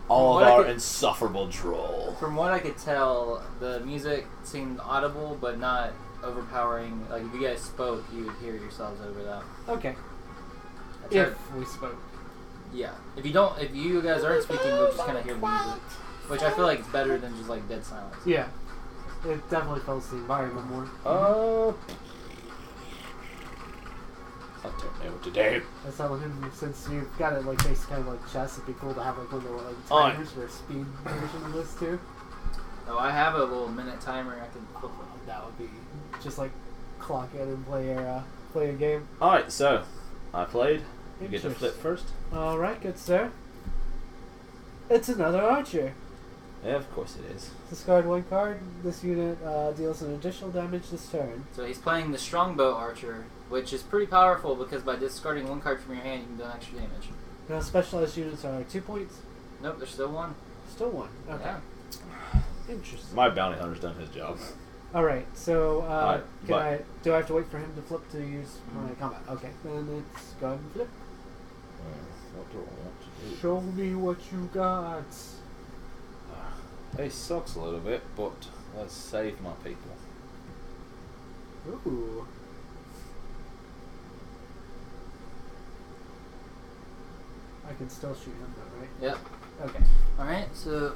All What of I our could- insufferable droll. From what I could tell, the music seemed audible, but not overpowering. Like, if you guys spoke, you would hear yourselves over that. Okay. I tried- If we spoke. Yeah. If you guys aren't speaking, you'll just kind of hear the music. Which I feel like is better than just, like, dead silence. Yeah. It definitely fills the environment more. I don't know what to do. I was telling him, since you've got it like based kind of like chess, it'd be cool to have like one of the like Alright. timers for a speed version of this too. Oh, I have a little minute timer I can flip it. That would be just like clock in and play a game. Alright, so I played. You get to flip first. All right, good sir. It's another archer. Yeah, of course it is. Discard 1 card. This unit deals an additional damage this turn. So he's playing the Strongbow Archer, which is pretty powerful because by discarding 1 card from your hand, you can do extra damage. Now specialized units are 2 points. Nope, there's still 1. Still 1. Okay. Yeah. Interesting. My bounty hunter's done his job. All right. So Alright, do I have to wait for him to flip to use my combat? Okay. Then it's go ahead and flip. What do I want to do? Show me what you got. He sucks a little bit, but let's save my people. Ooh. I can still shoot him though, right? Yep. Okay. Alright, so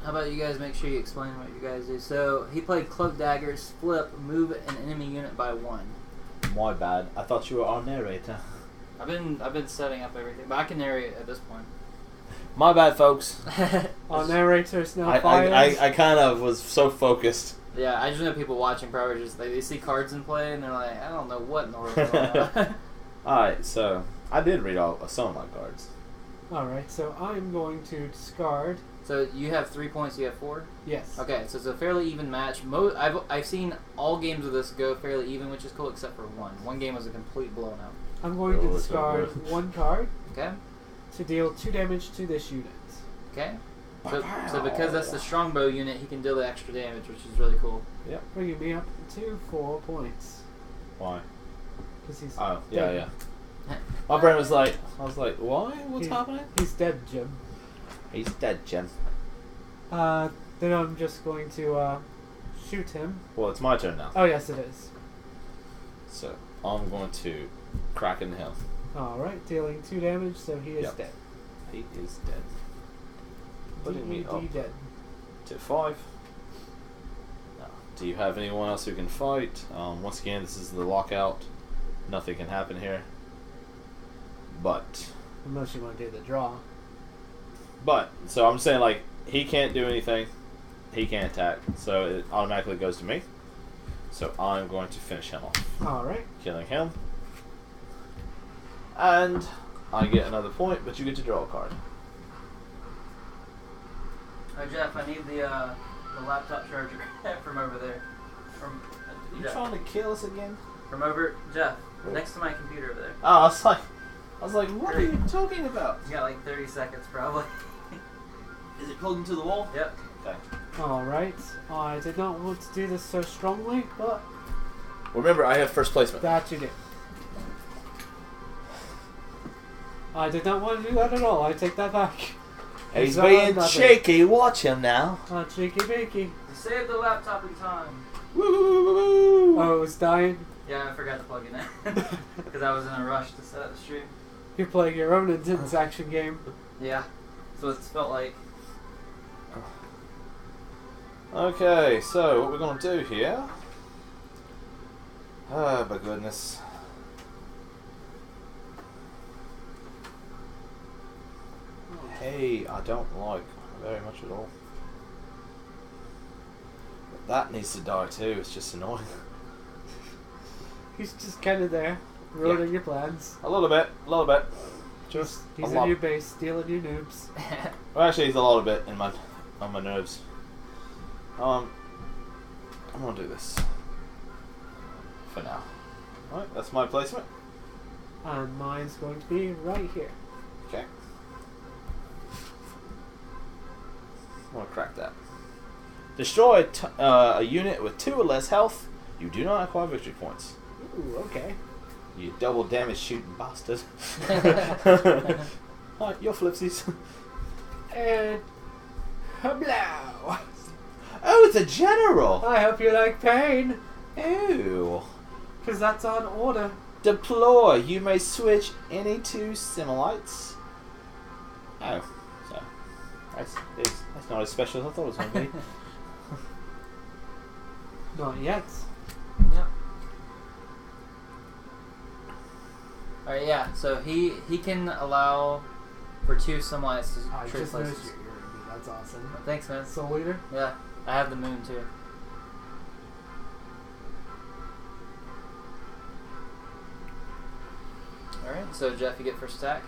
how about you guys make sure you explain what you guys do. So he played Cloak Daggers, flip, move an enemy unit by 1. My bad. I thought you were our narrator. I've been setting up everything, but I can narrate at this point. My bad, folks. Our narrator's now I fired. I kind of was so focused. Yeah, I just know people watching probably just they see cards in play and they're like, I don't know what in the world is going on. Alright, so I did read some of my cards. Alright, so I'm going to discard. So you have 3 points, you have 4? Yes. Okay, so it's a fairly even match. I've seen all games of this go fairly even, which is cool, except for one. One game was a complete blown out. I'm going to Oh, it's discard over. 1 card Okay? to deal 2 damage to this unit. Okay? So because that's the strongbow unit, he can deal the extra damage, which is really cool. Bringing me up to 4 points. Why? Because he's Oh, yeah, dead. yeah. My brain was like, I was like, why? What's happening? He's dead, Jim. He's dead, Jim. Then I'm just going to shoot him. Well, it's my turn now. Oh, yes, it is. So, I'm going to crack into him. Alright, dealing 2 damage, so he is Yep. dead. He is dead. Putting me up DED dead. to 5. Now, do you have anyone else who can fight? Once again, this is the lockout. Nothing can happen here. But, Unless you want to do the draw. so I'm saying, like, he can't do anything. He can't attack. So it automatically goes to me. So I'm going to finish him off. Alright. Killing him. And I get another point, but you get to draw a card. Oh, Jeff, I need the laptop charger from over there. You Jeff. trying to kill us again? From over, Jeff, What? next to my computer over there. Oh, I was like, what are you talking about? You got like 30 seconds probably. Is it plugged into the wall? Yep. Okay. Alright. I did not want to do this so strongly, but Remember, I have first placement. that you did. I did not want to do that at all. I take that back. He's It's being nothing. shaky. Watch him now. Cheeky beaky. You saved the laptop in time. Woo, woo, woo, woo, woo. Oh, it was dying? Yeah, I forgot to plug it in. Because I was in a rush to set up the stream. You're playing your own intense action game. Yeah. So it's felt like. Okay, so what we're gonna do here? Oh my goodness. Hey, I don't like very much at all. But that needs to die too. It's just annoying. He's just kind of there, ruining your plans. A little bit, a little bit. Just He's a in lot. your base, stealing your noobs. Well, actually, he's a lot of bit in my on my nerves. I'm gonna do this for now. Alright, that's my placement. And mine's going to be right here. Okay. I'm gonna crack that. Destroy a unit with 2 or less health. You do not acquire victory points. Ooh, okay. You double damage shooting bastard. Alright, your flipsies. And hablow! Oh, it's a general! I hope you like pain, Ew. because that's on order. Deploy. You may switch any 2 Similites. Oh, so that's not as special as I thought it was going to be. Not yet. Yep. Alright, yeah, so he can allow for 2 Simlites I to trade just noticed places. you're me. That's awesome. Thanks, man. Soul Eater? Yeah, I have the moon too. Alright, so Jeff, you get first attack.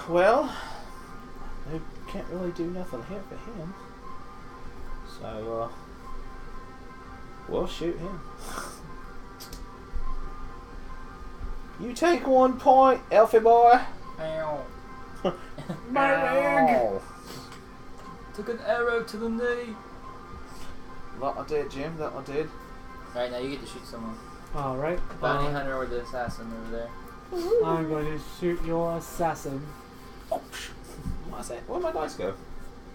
Well, I can't really do nothing here for him. So, we'll shoot him. You take 1 point, Elfie boy. Ow. My leg! Ow. Took an arrow to the knee. That I did, Jim. That I did. Alright, now you get to shoot someone. Alright. Bounty hunter or the assassin over there. I'm going to shoot your assassin. Oh, where'd my dice go?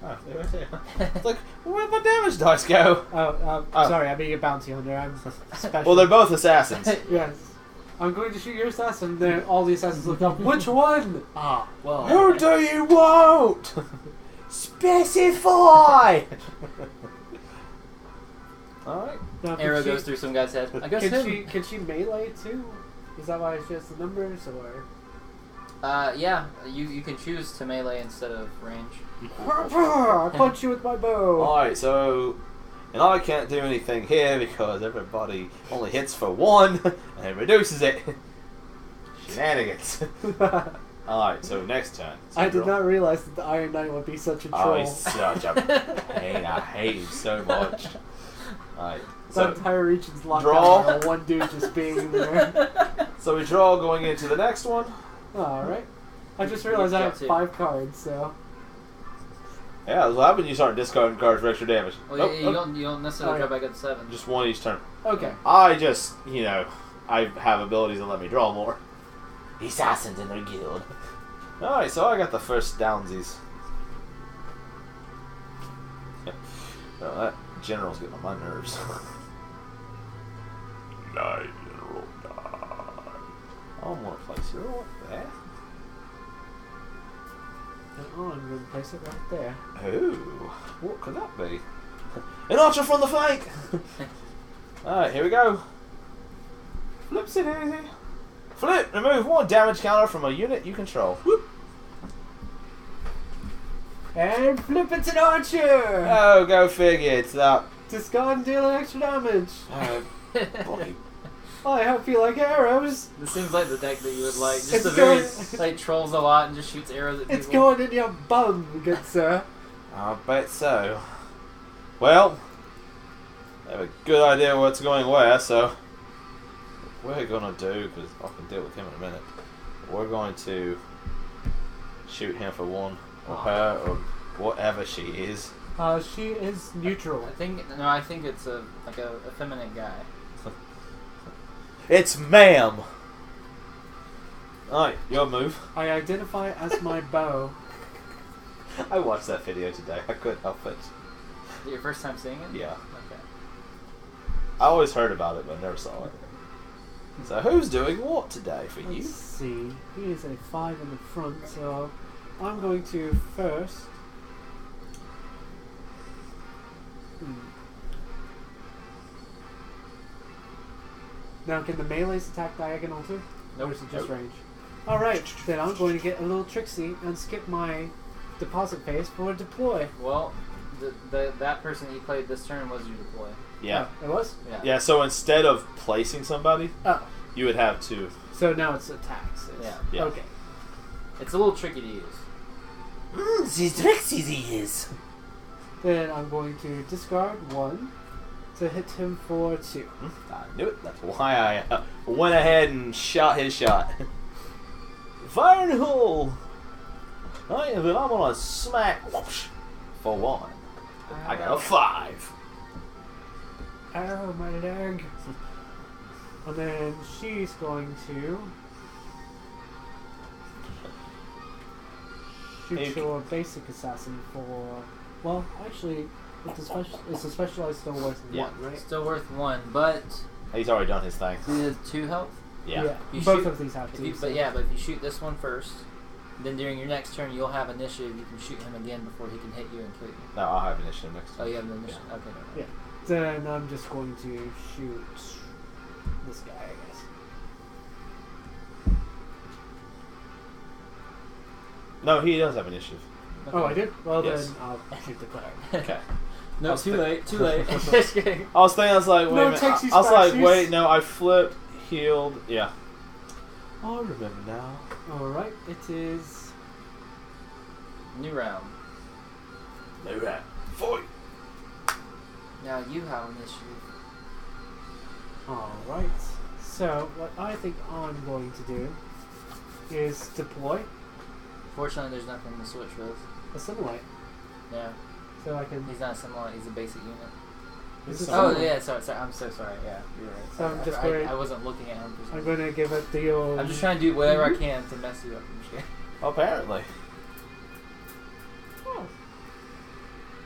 Oh, they were there. It's like, where'd my damage dice go? Oh, Oh. sorry, I'm being a bounty hunter. I'm special. Well, they're both assassins. Yes. I'm going to shoot your assassin. Then all the assassins look up. Which one? Ah, well. Who do you want? Specify! Alright. Now, can Arrow she- goes through some guy's head. I guess him. Can she melee too? Is that why she has the numbers or? Yeah, you can choose to melee instead of range. I punch you with my bow. Alright, so... And I can't do anything here because everybody only hits for 1 and it reduces it. Shenanigans. Alright, so next turn. So I did not realize that the Iron Knight would be such a Oh, troll. he's such a pain. I hate him so much. Alright, The so, entire region's locked draw. down by one dude just being there. so we draw going into the next one. Alright. I just realized I have Got 5 cards, so. Yeah, what happens when you start discarding cards for extra damage? Well, Nope, you nope. don't necessarily Oh, draw yeah. back up to 7. Just one each turn. Okay. I just, I have abilities that let me draw more. Assassins in their guild. Alright, so I got the first downsies. Well, that general's getting on my nerves. Die, general, die. I don't want to place zero. What the heck? And I'm going to place it right there. Ooh, what could that be? An archer from the flank! Alright, here we go. Flipsy daisy. Flip! Remove 1 damage counter from a unit you control. Whoop. And flip it to the archer! Oh, go figure. It's that. Discard and deal extra damage. Bloody. I hope you like arrows. This seems like the deck that you would like. Just It's the very going- like trolls a lot and just shoots arrows at people. It's going in your bum, good sir. I bet so. Well, I have a good idea what's going where, so what we're going to do, because I can deal with him in a minute, we're going to shoot him for 1, or her, or whatever she is. She is neutral. I think it's a effeminate guy. It's ma'am! Alright, your move. I identify as my bow. I watched that video today. I couldn't help it. Your first time seeing it? Yeah. Okay. I always heard about it, but never saw it. So who's doing what today for Let's you? see. He is a 5 in the front, so I'm going to first. Now, can the melees attack diagonal too? Nope. Or is it just Nope. range? Alright, then I'm going to get a little tricksy and skip my deposit phase for deploy. Well, that person that you played this turn was your deploy. Yeah. Oh, it was? Yeah. Yeah, so instead of placing somebody, Oh, you would have to... so now it's attacks. Yeah. Yeah. Okay. It's a little tricky to use. These tricksy these. Then I'm going to discard 1 to hit him for 2. I knew it. That's why I went ahead and shot his shot. Fire in the hole! Right, and then I'm gonna smack whoosh, for 1. I got a 5. Ow, my leg. And then she's going to shoot Hey, your basic assassin for. Well, actually, it's a specialized still worth Yeah. 1, right? Still worth 1, but He's already done his thing. he has 2 health. Yeah. You Both shoot- of these have If to. you, but if you shoot this one first, then during your next turn you'll have initiative. You can shoot him again before he can hit you and kill you. No, I'll have initiative next Oh, time. you have the initiative. Okay. No. Yeah. Then I'm just going to shoot this guy, I guess. No, he does have initiative. Okay. Oh, I did? Well, Yes. then I'll shoot the card. Okay. No, I'll too stick- late. Too late. Just kidding. I was thinking, I was like, wait No a minute. takesy I was like, splashies. wait, no, I flipped, healed. Yeah. I remember now. Alright, it is. New round. No rat. Fight. Now you have initiative. Alright. So, what I think I'm going to do is deploy, Fortunately, there's nothing to switch with. assimilate. Yeah. So I can. He's not similar. He's a basic unit. This is Oh assimilate. yeah. Sorry. I'm so sorry. Yeah. You're right. So I'm just I going- wasn't looking at him for some I'm reason. going to give it the old. I'm just trying to do whatever I can to mess you up. I'm just kidding. Apparently.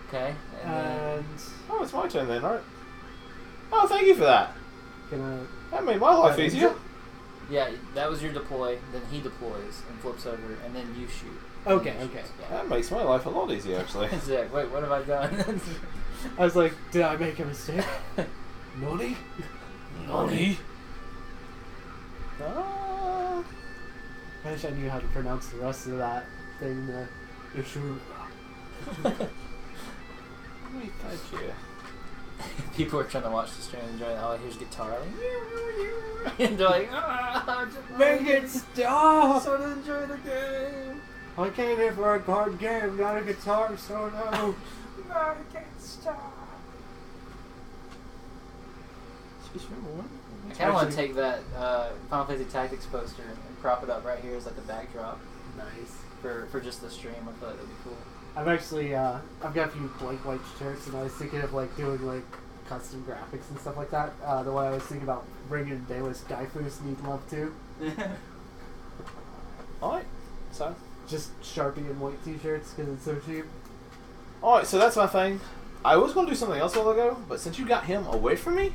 Okay. And then, And Oh, it's my turn then, right? Oh, thank you for that. gonna. That made my life Right, easier. yeah, that was your deploy. Then he deploys and flips over, and then you shoot. Okay, And then okay. he shoots. Yeah. That makes my life a lot easier, actually. It's like, wait, what have I done? I was like, did I make a mistake? Nani? Nani? I wish I knew how to pronounce the rest of that thing. The issue. Thank you. People are trying to watch the stream and enjoy it. Oh, here's guitar. Like, and they're like, Make it stop! So to enjoy the game. I came here for a card game, not a guitar solo. Make it stop. I kind of want to take that Final Fantasy Tactics poster and prop it up right here as like a backdrop Nice. for just the stream. I feel like that'd be cool. I've actually, I've got a few blank white shirts, and I was thinking of like doing like custom graphics and stuff like that. The one I was thinking about bringing Deus Gaifu's Need Love to. Alright, so. Just Sharpie and white t-shirts because it's so cheap. Alright, so that's my thing. I was going to do something else a while ago, but since you got him away from me,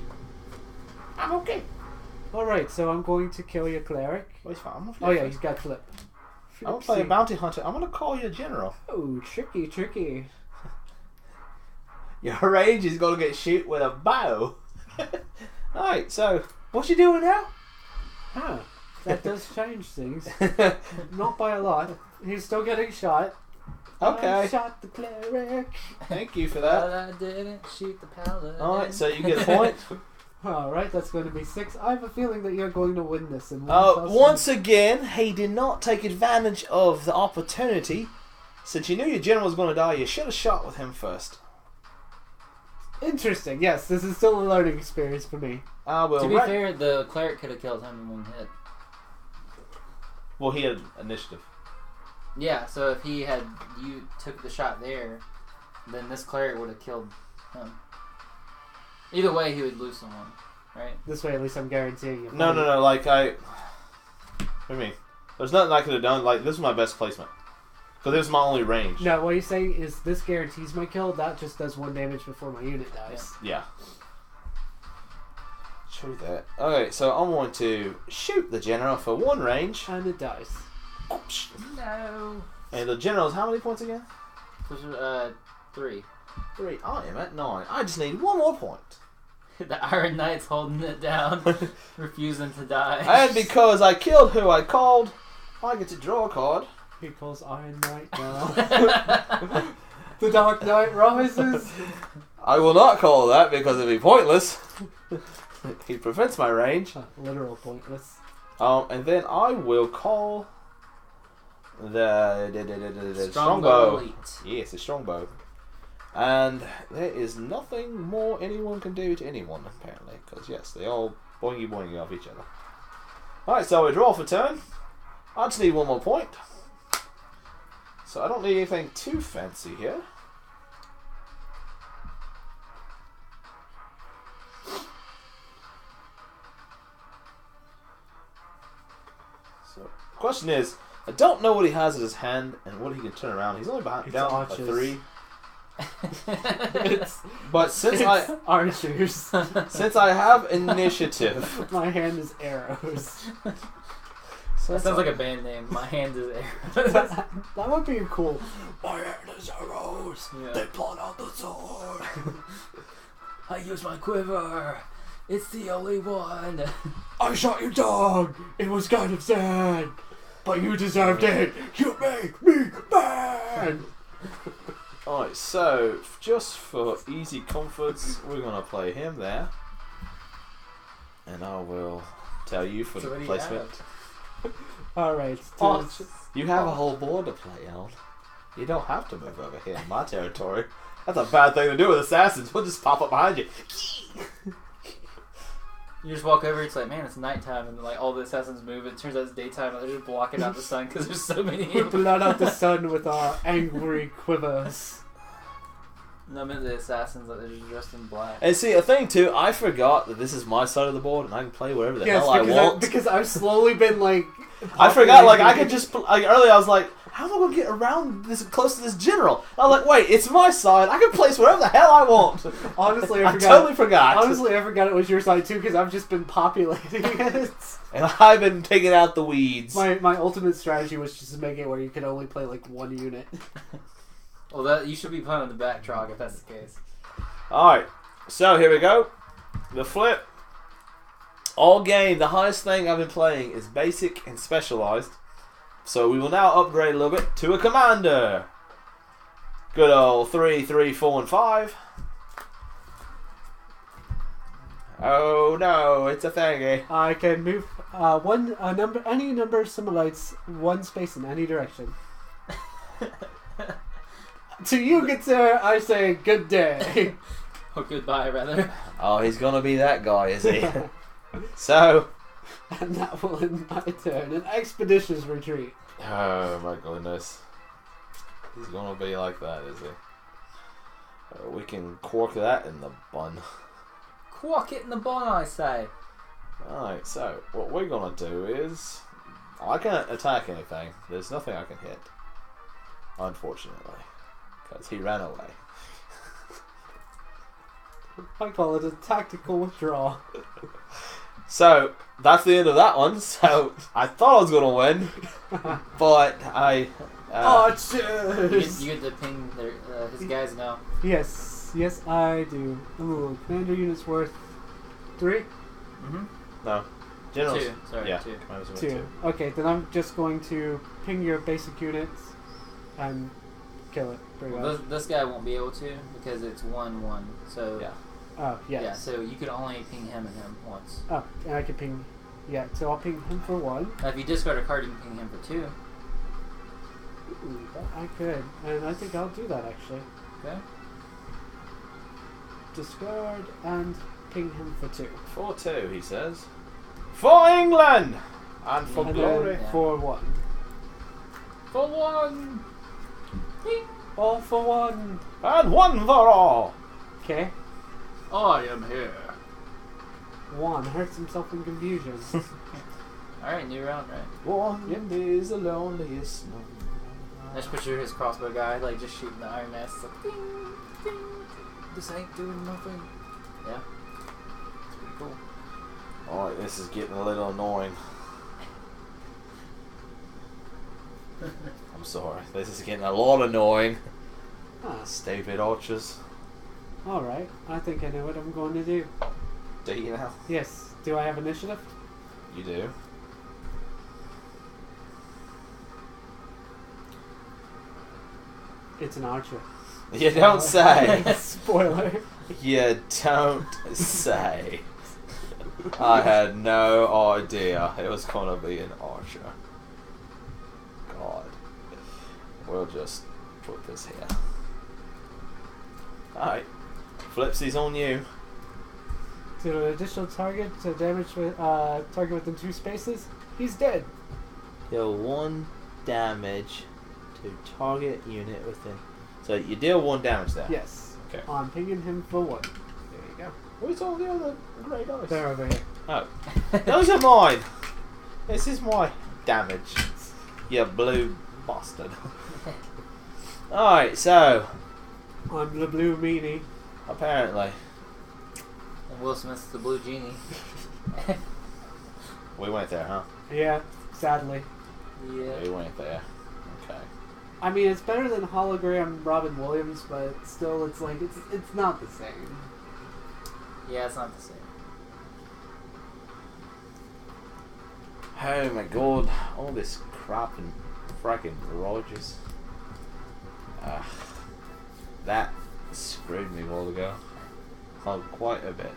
I'm okay. Alright, so I'm going to kill your cleric. Well, he's fine. I'm gonna Oh yeah, he's got flip. I'm going to play a bounty hunter. I'm going to call you a general. Oh, tricky, tricky. Your range is going to get shoot with a bow. Alright, so what you doing now? Huh. That does change things. Not by a lot. He's still getting shot. Okay. I shot the cleric. Thank you for But that. I didn't shoot the paladin. Alright, so you get a point. Alright, that's going to be 6. I have a feeling that you're going to win this. In Once again, he did not take advantage of the opportunity. Since you knew your general was going to die, you should have shot with him first. Interesting. Yes, this is still a learning experience for me. Well, To be fair, the cleric could have killed him in one hit. Well, he had initiative. Yeah, so if he had you took the shot there, then this cleric would have killed him. Either way, he would lose someone, right? This way, at least I'm guaranteeing you. No, like what do you mean? There's nothing I could have done. Like, this was my best placement. Because this is my only range. No, what you're saying is this guarantees my kill. That just does 1 damage before my unit dies. Yeah. True that. Okay, so I'm going to shoot the general for 1 range. And it dies. No. And the general's how many points again? 3. 3. I am at 9. I just need 1 more point. The Iron Knight's holding it down, refusing to die. And because I killed who I called, I get to draw a card. He calls Iron Knight now. The Dark Knight rises. I will not call that because it'd be pointless. He prevents my range. Literal pointless. And then I will call the Strongbow. strongbow. Yes, the strongbow. And there is nothing more anyone can do to anyone, apparently. Because, yes, they all boingy boingy off each other. Alright, so we draw for turn. I just need 1 more point. So I don't need anything too fancy here. So, question is, I don't know what he has in his hand and what he can turn around. He's only It's down by archers. 3. It's But since It's archers. since I have initiative, My hand is arrows. that sounds like a band name. My hand is arrows. That would be cool. My hand is arrows. Yeah. They pull out the sword. I use my quiver. It's the only one. I shot your dog. It was kind of sad, but you deserved it. You make me mad. alright, so just for easy comforts, we're gonna play him there, and I will tell you for So what the do you placement. All right. You have a whole board to play on. You don't have to move over here in my territory. That's a bad thing to do with assassins. We'll just pop up behind you. You just walk over, it's like, man, it's nighttime, and like all the assassins move. It turns out it's daytime, and they're just blocking out the sun because there's so many. We blood out the sun with our angry quivers. No, I meant the assassins, like they're just dressed in black. And see, a thing too, I forgot that this is my side of the board, and I can play wherever the Yes, hell I because want. because I've slowly been like. I forgot, like I could just like earlier. I was like, how am I going to get around this close to this general? I was like, wait, it's my side. I can place wherever the hell I want. Honestly, I forgot. Totally forgot. Honestly, I forgot it was your side too because I've just been populating it. And I've been taking out the weeds. My ultimate strategy was just to make it where you could only play like one unit. Well, you should be playing with the backtrog if that's the case. Alright, so here we go. The flip. All game, the highest thing I've been playing is basic and specialized. So we will now upgrade a little bit to a commander. Good old 3, 3, 4, and 5. Oh no, it's a thingy. I can move any number of symbolites one space in any direction. To you, good sir, I say good day. Or goodbye, rather. Oh, he's gonna be that guy, is he? So. And that will end my turn. An expeditious retreat. Oh my goodness. He's gonna be like that, is he? We can cork that in the bun. Quark it in the bun, I say. Alright, so what we're gonna do is. I can't attack anything. There's nothing I can hit. Unfortunately. Because he ran away. I call it a tactical withdrawal. So, that's the end of that one. So, I thought I was going to win. But I... Archers! You get to ping his guys now. Yes, I do. Ooh, commander unit's worth 3? Mm-hmm. No. Generals. 2. Sorry, Yeah. 2. Commanders are 2. Okay, then I'm just going to ping your basic units and kill it, pretty Well, much. this guy won't be able to because it's 1-1. So Yeah. Oh, yes. yeah. So you could only ping him and him once. Oh, and I can ping... Yeah, so I'll ping him for 1. Now, if you discard a card, you can ping him for 2. Ooh, I could. And I think I'll do that, actually. Okay. Discard and ping him for 2. 4-2, he says. For England! And for And glory. then Yeah. for 1. For 1. Ping. All for 1. And one for all. Okay. I am here. 1 hurts himself in confusion. All right, new round, right? One is the loneliest. I just picture his crossbow guy like just shooting the iron mask. Like, ding, ding. This ain't doing nothing. Yeah. It's pretty cool. Alright, this is getting a little annoying. I'm sorry. This is getting a lot annoying. Ah, Stupid archers. alright. I think I know what I'm going to do. Do you now? Yes. Do I have initiative? You do. It's an archer. You don't say. Spoiler. You don't say. I had no idea it was gonna be an archer. God. We'll just put this here. Alright. Flipsy's on you. To an additional target to damage with target within 2 spaces. He's dead. Deal 1 damage to target unit within. So you deal 1 damage there. Yes. Okay. I'm pinging him for 1. There you go. Where's all the other grey dice? They're over here. Oh. Those are mine. This is my damage. You blue bastard. Alright, so I'm the blue meanie. apparently And Will Smith's the blue genie. we went there, huh? Yeah, sadly. Yeah. We went there. Okay. I mean, it's better than hologram Robin Williams, but still, it's like it's not the same. Yeah, it's not the same. Oh my god, all this crap and fracking garages. That screwed me a while ago. Oh, quite a bit.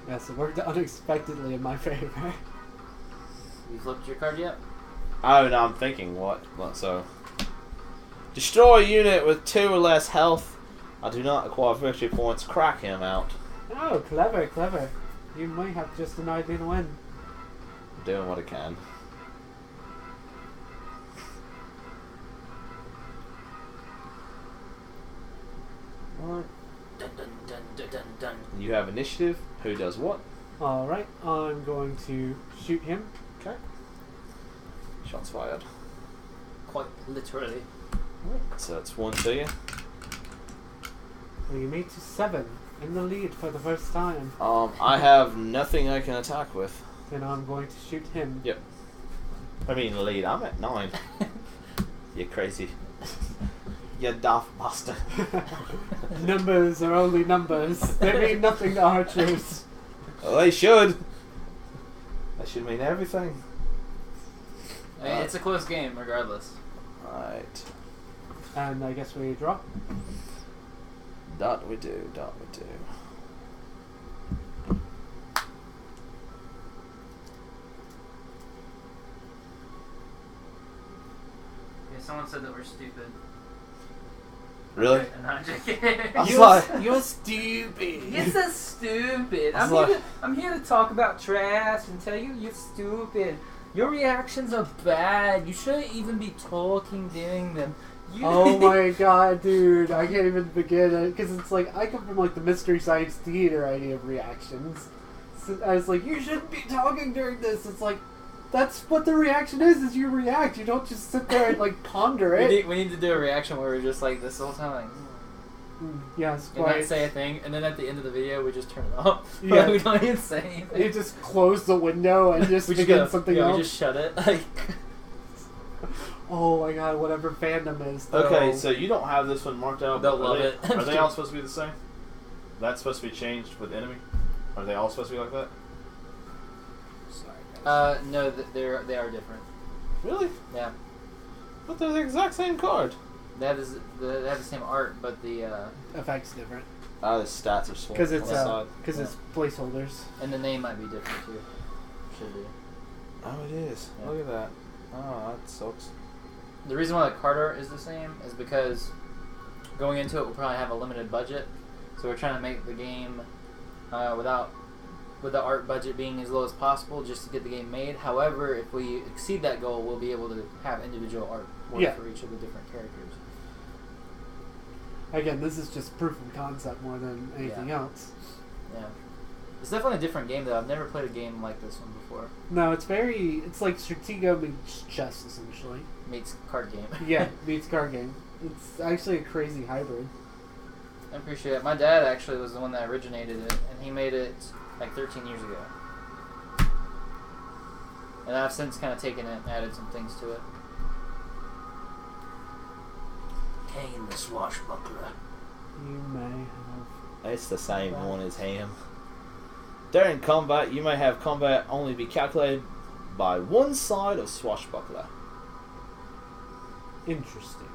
Yes, it worked unexpectedly in my favor. You flipped your card yet? Oh, no, I'm thinking, what? So, destroy a unit with 2 or less health. I do not acquire victory points. Crack him out. Oh, clever, clever. You might have just denied me the win. Doing what I can. Alright. Dun dun dun dun dun dun. You have initiative. Who does what? Alright, I'm going to shoot him. Okay. Shots fired. Quite literally. So that's 1 to you. Well, you made to 7 in the lead for the first time. I have nothing I can attack with. Then I'm going to shoot him. Yep. I mean, lead. I'm at 9. You're crazy. You daft bastard. Numbers are only numbers. They mean nothing to archers. Well, they should. That should mean everything. I mean, it's a close game, regardless. Right. And I guess we draw. That we do. That we do. Okay, someone said that we're stupid. Really? Okay, I'm not joking. I was like, You're stupid. You're so stupid. I was I'm here to talk about trash and tell you you're stupid. Your reactions are bad. You shouldn't even be talking during them. Oh my god, dude. I can't even begin. Because it's like, I come from like the Mystery Science Theater idea of reactions. So I was like, you shouldn't be talking during this. It's like, that's what the reaction is you react. You don't just sit there and like ponder it. We need to do a reaction where we're just like this the whole time, like, Yes, and not quite. say a thing, and then at the end of the video we just turn it off. Yeah. Like, we don't even say anything. You just close the window and just we just begin go, something yeah, else. we just shut it. Like, Oh my god, whatever fandom is. Though. okay, so you don't have this one marked out. They'll but love are they, it. Are they all supposed to be the same? That's supposed to be changed with enemy? Are they all supposed to be like that? Sorry, guys. no, they are different. Really? Yeah, But they're the exact same card. they have the same art, but the Effect's different. Ah, the stats are swollen Because on it's, the side. it's placeholders. and the name might be different too. Should be. Oh, it is. Yeah. Look at that. Oh, that sucks. The reason why the card art is the same is because going into it, we'll probably have a limited budget, so we're trying to make the game with the art budget being as low as possible, just to get the game made. However, if we exceed that goal, we'll be able to have individual art for each of the different characters. Again, this is just proof of concept more than anything else. Yeah, it's definitely a different game though. I've never played a game like this one before. No, it's like Stratego meets chess, essentially. Meets card game. Yeah, meets card game. It's actually a crazy hybrid. I appreciate it. My dad actually was the one that originated it, and he made it like 13 years ago. And I've since kind of taken it and added some things to it. Kane the Swashbuckler. You may have. It's the same one as him. During combat, you may have combat only be calculated by one side of Swashbuckler. Interesting.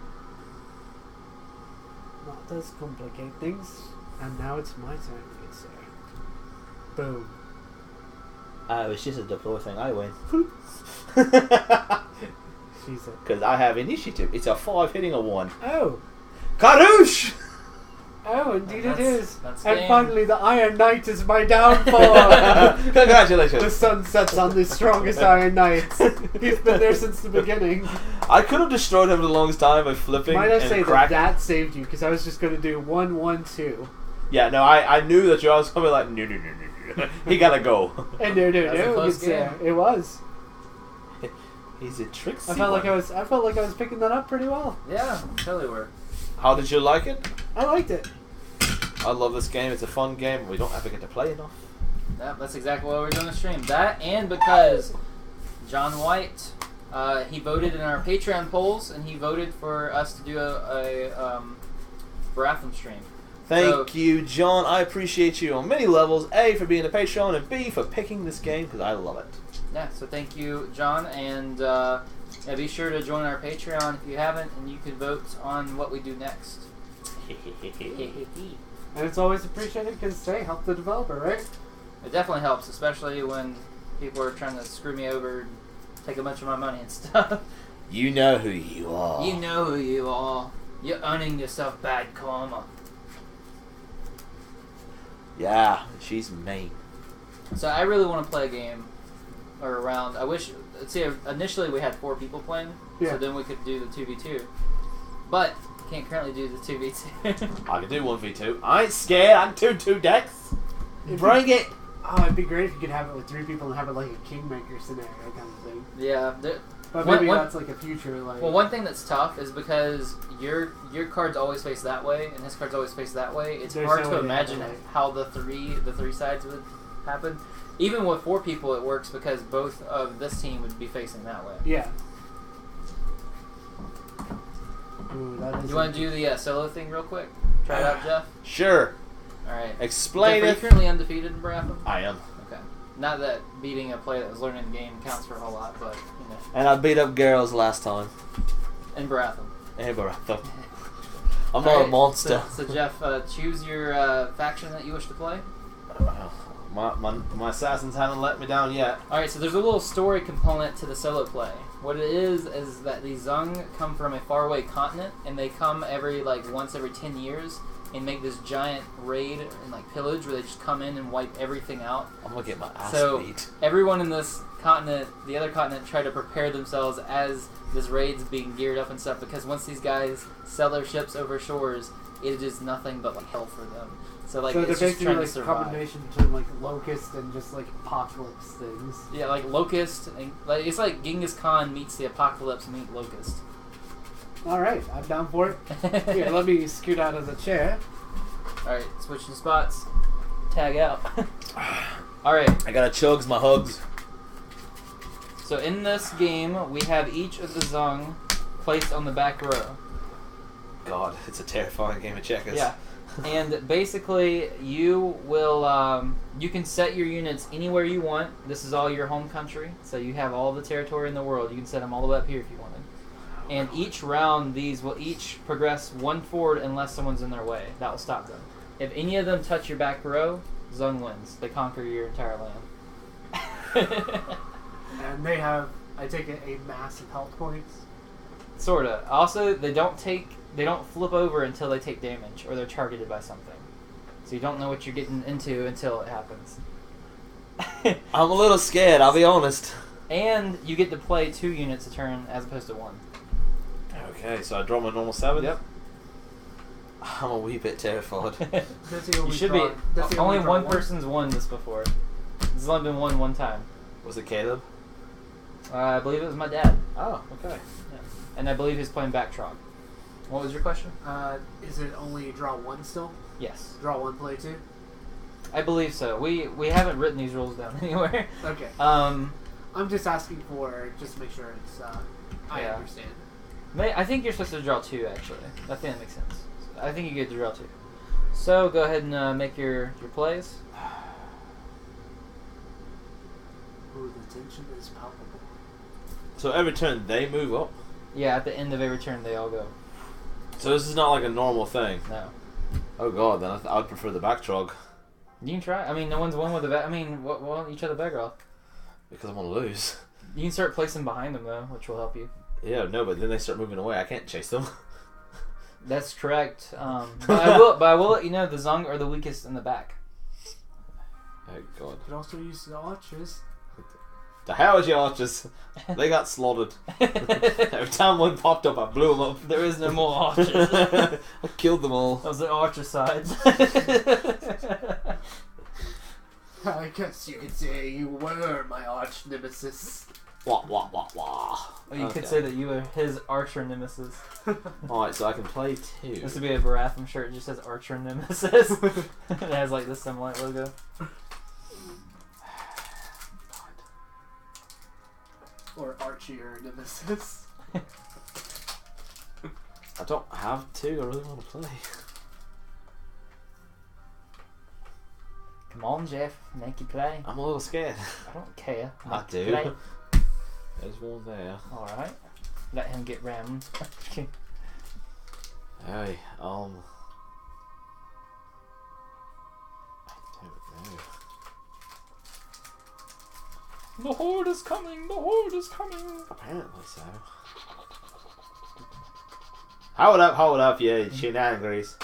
That does complicate things. And now it's my turn, good sir. Boom. It's just a deploy thing. I win. She's a... Because I have initiative. It's a 5 hitting a 1. Oh! Karoosh! Oh, indeed it That's- is. that's And game. finally, the Iron Knight is my downfall. The Congratulations. sun sets on the strongest Iron Knight. He's been there since the beginning. I could have destroyed him for the longest time by flipping Might I and say cracking. that saved you, because I was just going to do 1, 1, 2. Yeah, no, I knew that you was coming like, no. He gotta go. And no, That was a close good sir. game. It was. He's a tricksy I felt like one. I felt like I was picking that up pretty well. Yeah, totally were. How did you like it? I liked it. I love this game. It's a fun game. We don't ever get to play enough. Yeah, that's exactly why we're doing the stream. That and because John White, he voted in our Patreon polls, and he voted for us to do a Barathum stream. Thank you, John. I appreciate you on many levels. A, for being a Patreon, and B, for picking this game, because I love it. Yeah, so thank you, John, and yeah, be sure to join our Patreon if you haven't, and you can vote on what we do next. And it's always appreciated because, hey, help the developer, right? It definitely helps, especially when people are trying to screw me over and take a bunch of my money and stuff. You know who you are. You know who you are. You're earning yourself bad karma. Yeah, she's mean. So I really want to play a game or a round. I wish, let's see, initially we had 4 people playing, Yeah. so then we could do the 2v2. But can't currently do the 2v2. I can do 1v2. I ain't scared. I can do 2 decks. Bring it. Oh, it'd be great if you could have it with 3 people and have it like a Kingmaker scenario kind of thing. Yeah, But One- maybe one- that's like a future like. Well, one thing that's tough is because your cards always face that way and his cards always face that way. It's There's hard no to way to imagine have it. how the three sides would happen. Even with 4 people, it works because both of this team would be facing that way. Yeah. Ooh, that is You want to do the solo thing real quick? Try it out, Jeff. Sure. All right. Explain Jeff, are you it. currently undefeated in Barathum? I am. Okay. Not that beating a player that was learning the game counts for a whole lot, but And I beat up girls last time. in Barathum. Hey, Barathum. I'm All not a right, monster. So Jeff, choose your faction that you wish to play. My assassins haven't let me down yet. Alright, so there's a little story component to the solo play. What it is that these Zung come from a faraway continent, and they come once every 10 years and make this giant raid and pillage where they just come in and wipe everything out. I'm gonna get my ass So beat. everyone in this continent, the other continent, try to prepare themselves as this raid's being geared up and stuff, because once these guys sell their ships over shores, it is nothing but hell for them. So so it's they're just basically trying to like a survive. combination between locust and just apocalypse things. Yeah, like Locust, and, it's like Genghis Khan meets the Apocalypse meet Locust. All right, I'm down for it. Here, let me scoot out of the chair. Alright, switching spots. Tag out. Alright, I gotta chugs my hugs. so in this game, we have each of the Zung placed on the back row. God, it's a terrifying game of checkers. Yeah. And basically, you will, you can set your units anywhere you want. This is all your home country, so you have all the territory in the world. You can set them all the way up here if you wanted. And each round, these will each progress 1 forward unless someone's in their way. That will stop them. If any of them touch your back row, Zung wins. They conquer your entire land. And they have, I take it, a massive health points. Sorta. Also, they don't flip over until they take damage or they're targeted by something. So you don't know what you're getting into until it happens. I'm a little scared, I'll be honest. And you get to play 2 units a turn as opposed to 1. Okay, so I draw my normal 7? Yep. I'm a wee bit terrified. That's the You only should draw- be. that's the Only draw one person's won this before. This has only been won 1 time. Was it Caleb? I believe it was my dad. Oh, okay. And I believe he's playing Backtrog. What was your question? Is it only draw 1 still? Yes. Draw 1, play 2? I believe so. We haven't written these rules down anywhere. Okay. Um, I'm just asking for, just to make sure it's, I Yeah. understand. I think you're supposed to draw 2, actually. I think that makes sense. I think you get to draw 2. So go ahead and make your plays. Ooh, the tension is palpable. So every turn they move up? Yeah, at the end of every turn they all go. So this is not like a normal thing? No. Oh god, then I would prefer the backtrog. You can try. I mean, no one's won with the I mean, why don't you try the Bagroth? Because I'm gonna lose. You can start placing behind them, though, which will help you. Yeah, no, but then they start moving away. I can't chase them. That's correct. But I will let you know the Zung are the weakest in the back. Oh god. You could also use the archers. The hell is your archers? They got slaughtered. Every time one popped up, I blew them up. There is no more archers. I killed them all. Those are archer sides. I guess you could say you were my arch nemesis. Wah, wah, wah, wah. Or you could Okay. say that you are his archer nemesis. Alright, so I can play 2. This would be a Barathum shirt. It just says archer nemesis. It has like the Semlight logo. Or archier nemesis. I don't have 2. I really want to play. Come on, Jeff. Make you play. I'm a little scared. I don't care. I Make you do. play. There's one there. Alright. Let him get rammed. Hey, I don't know. The horde is coming! The horde is coming! Apparently so. Hold up, you shenanigans.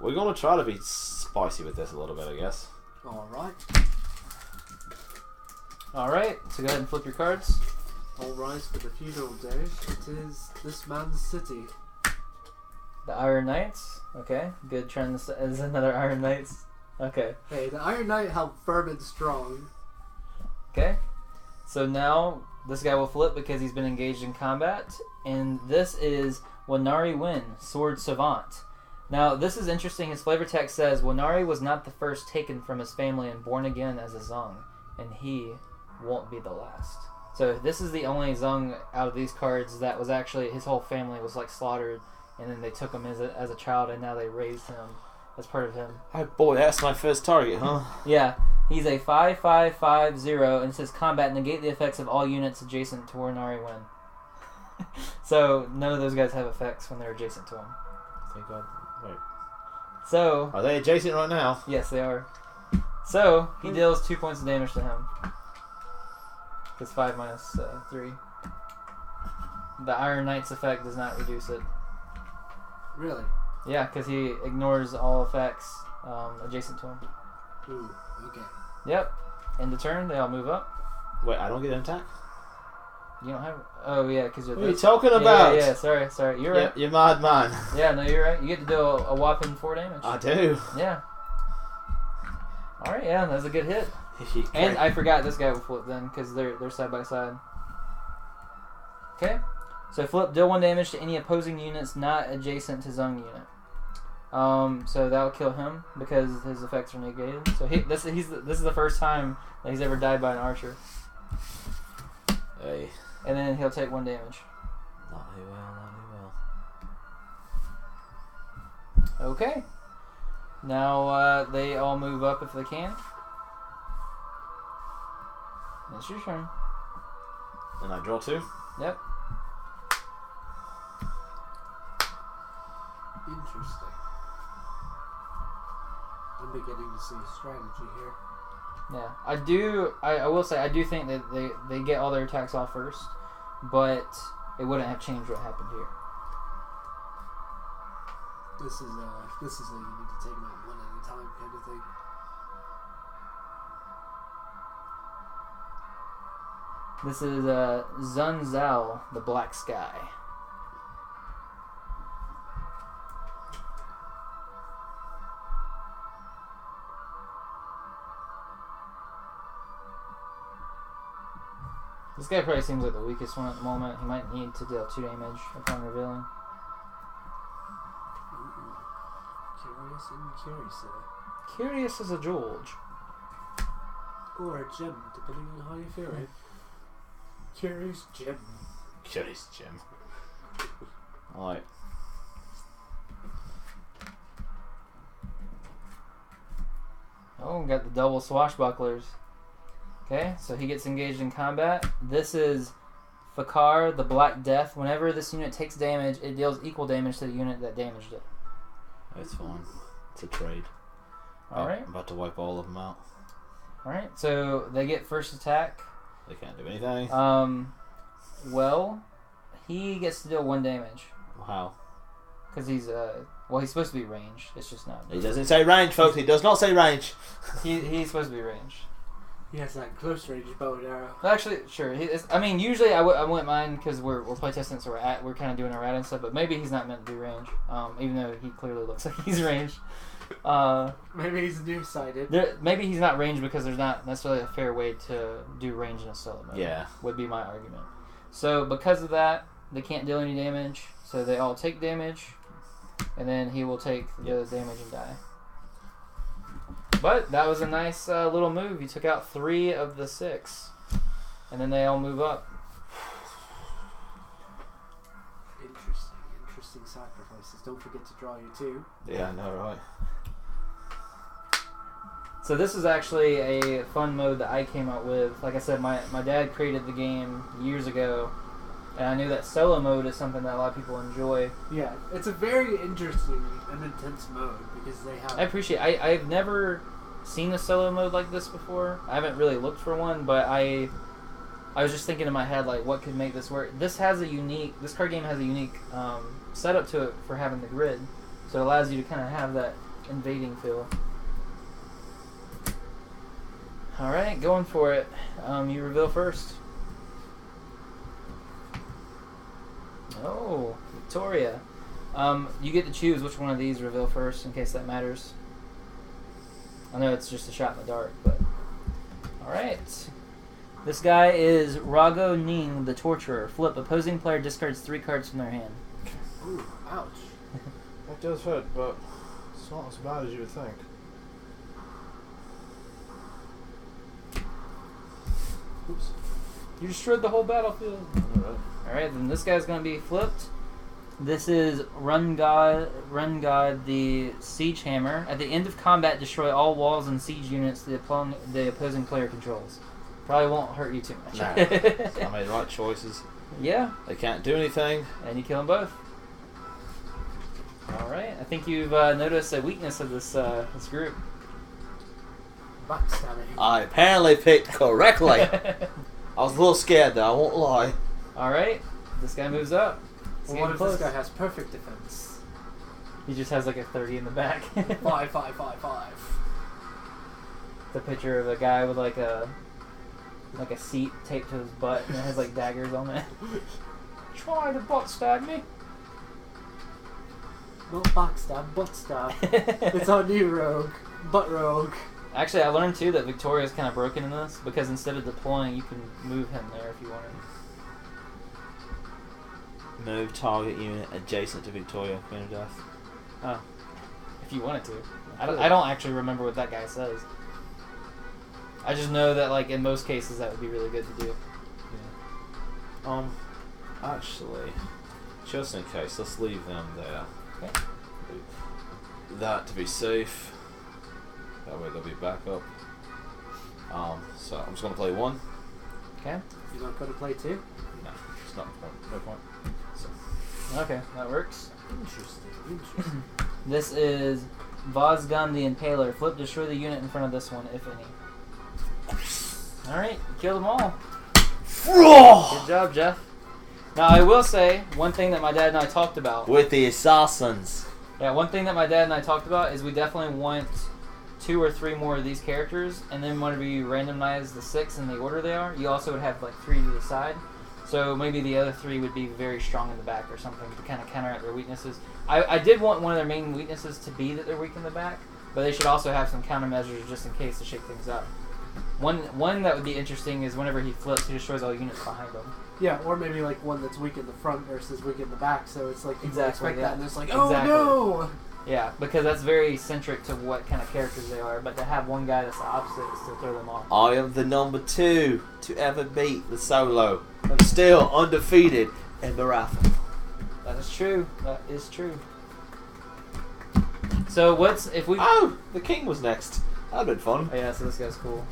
We're gonna try to be spicy with this a little bit, I guess. Alright. Alright, so go ahead and flip your cards. All rise for the feudal day. It is this man's city. The Iron Knights. Okay, good trend as another Iron Knights. Okay. Hey, the Iron Knight held firm and strong. Okay. So now this guy will flip because he's been engaged in combat, and this is Wanari Win, Sword Savant. Now this is interesting. His flavor text says Wanari was not the first taken from his family and born again as a Zung, and he won't be the last. So this is the only Zung out of these cards that was actually, his whole family was like slaughtered, and then they took him as a child, and now they raised him as part of him. Oh boy, that's my first target, huh? Yeah, he's a 5/5/5/0, and it says combat, negate the effects of all units adjacent to Wanari Win. So none of those guys have effects when they're adjacent to him. Thank God. Wait. So Are they adjacent right now? yes, they are. So he deals 2 points of damage to him. It's 5 minus 3. The Iron Knight's effect does not reduce it. Really? Yeah, because he ignores all effects adjacent to him. Ooh, okay. Yep. End of turn, they all move up. Wait, I don't get an attack? You don't have... Oh, yeah, because you're... What are you talking about? Yeah, sorry. You're right. You're mad man. Yeah, no, you're right. You get to do a whopping 4 damage. I do. Yeah. Alright, yeah, that's a good hit. And I forgot this guy will flip then, because they're side by side. Okay. So flip, deal 1 damage to any opposing units not adjacent to Zung unit. So that'll kill him because his effects are negated. So this is the first time that he's ever died by an archer. Hey. And then he'll take 1 damage. Not he will. Okay. Now they all move up if they can. It's your turn. And I draw 2? Yep. Interesting. I'm beginning to see a strategy here. Yeah, I will say I do think that they get all their attacks off first, but it wouldn't have changed what happened here. This is a you need to take them out one at a time kind of thing. This is Zun Zhao, the Black Sky. This guy probably seems like the weakest one at the moment. He might need to deal 2 damage upon revealing. Curious and curious. Curious as a George. Or a gem, depending on how you feel it. Curious gem. Curious Jim. Alright. Oh, got the double swashbucklers. Okay, so he gets engaged in combat. This is Fakar, the Black Death. Whenever this unit takes damage, it deals equal damage to the unit that damaged it. It's fine. It's a trade. Alright. I'm about to wipe all of them out. Alright, so they get first attack. They can't do anything. Well, he gets to deal 1 damage. How? Because he's, he's supposed to be ranged. It's just not. He doesn't say range, folks. He does not say range. He's supposed to be ranged. He has that close range bow and arrow. Actually, sure. Usually I wouldn't mind because we're playtesting, so we're kind of doing our rad and stuff. But maybe he's not meant to be range, even though he clearly looks like he's ranged. Maybe he's nearsighted. Maybe he's not ranged because there's not necessarily a fair way to do range in a solo mode. Yeah. Would be my argument. So because of that, they can't deal any damage. So they all take damage, and then he will take the damage and die. But that was a nice little move. You took out 3 of the 6, and then they all move up. Interesting sacrifices. Don't forget to draw your 2. Yeah, I know, right? So this is actually a fun mode that I came up with. Like I said, my dad created the game years ago, and I knew that solo mode is something that a lot of people enjoy. Yeah, it's a very interesting and intense mode because they have... I appreciate it. I've never seen a solo mode like this before. I haven't really looked for one, but I was just thinking in my head, like, what could make this work? This card game has a unique setup to it for having the grid, so it allows you to kind of have that invading feel. Alright, going for it. You reveal first. Oh, Victoria. You get to choose which one of these reveal first, in case that matters. I know it's just a shot in the dark, but... Alright. This guy is Rago Ning, the Torturer. Flip. Opposing player discards 3 cards from their hand. Ooh, ouch. That does hurt, but it's not as bad as you would think. Oops. You destroyed the whole battlefield. Alright. Alright, then this guy's going to be flipped. This is Run God, the Siege Hammer. At the end of combat, destroy all walls and siege units the opposing player controls. Probably won't hurt you too much. Nah. I made the right choices. Yeah, They can't do anything. and you kill them both. Alright, I think you've noticed a weakness of this group. Backstabbing. I apparently picked correctly. I was a little scared though, I won't lie. Alright, this guy moves up. It's Well, what getting if close. this guy has perfect defense? He just has like a 30 in the back. 5, 5, 5, 5. The picture of a guy with like a seat taped to his butt and it has like daggers on it. Try to butt stab me. Not backstab, butt stab. It's our new rogue. Butt rogue. Actually, I learned too that Victoria's kind of broken in this because instead of deploying, you can move him there if you wanted. Move target unit adjacent to Victoria, Queen of Death. Oh, if you wanted to. I don't actually remember what that guy says. I just know that like in most cases that would be really good to do. Yeah. Actually, just in case, let's leave them there. Okay. That to be safe. That way they'll be back up. So I'm just gonna play 1. Okay. You're not going to play 2? No, it's not no point. So Okay, that works. Interesting. This is Vosgun the Impaler. Flip, destroy the unit in front of this one, if any. Alright, kill them all. Good job, Jeff. Now, I will say, one thing that my dad and I talked about. with the assassins. Yeah, one thing that my dad and I talked about is we definitely want 2 or 3 more of these characters, and then whenever you randomize the 6 in the order they are, you also would have like 3 to the side. So maybe the other 3 would be very strong in the back or something to kind of counteract their weaknesses. I did want one of their main weaknesses to be that they're weak in the back, but they should also have some countermeasures just in case to shake things up. One that would be interesting is whenever he flips, he destroys all units behind him. Yeah, or maybe like one that's weak in the front versus weak in the back, so it's like people Exactly, expect yeah. that and it's like, oh Exactly. no! Yeah, because that's very centric to what kind of characters they are, but to have one guy that's the opposite is to throw them off. I am the number 2 to ever beat the solo. I'm still undefeated in Barathum. That is true. That is true. So what's if we? Oh, the king was next. That'd been fun. Oh, yeah, so this guy's cool.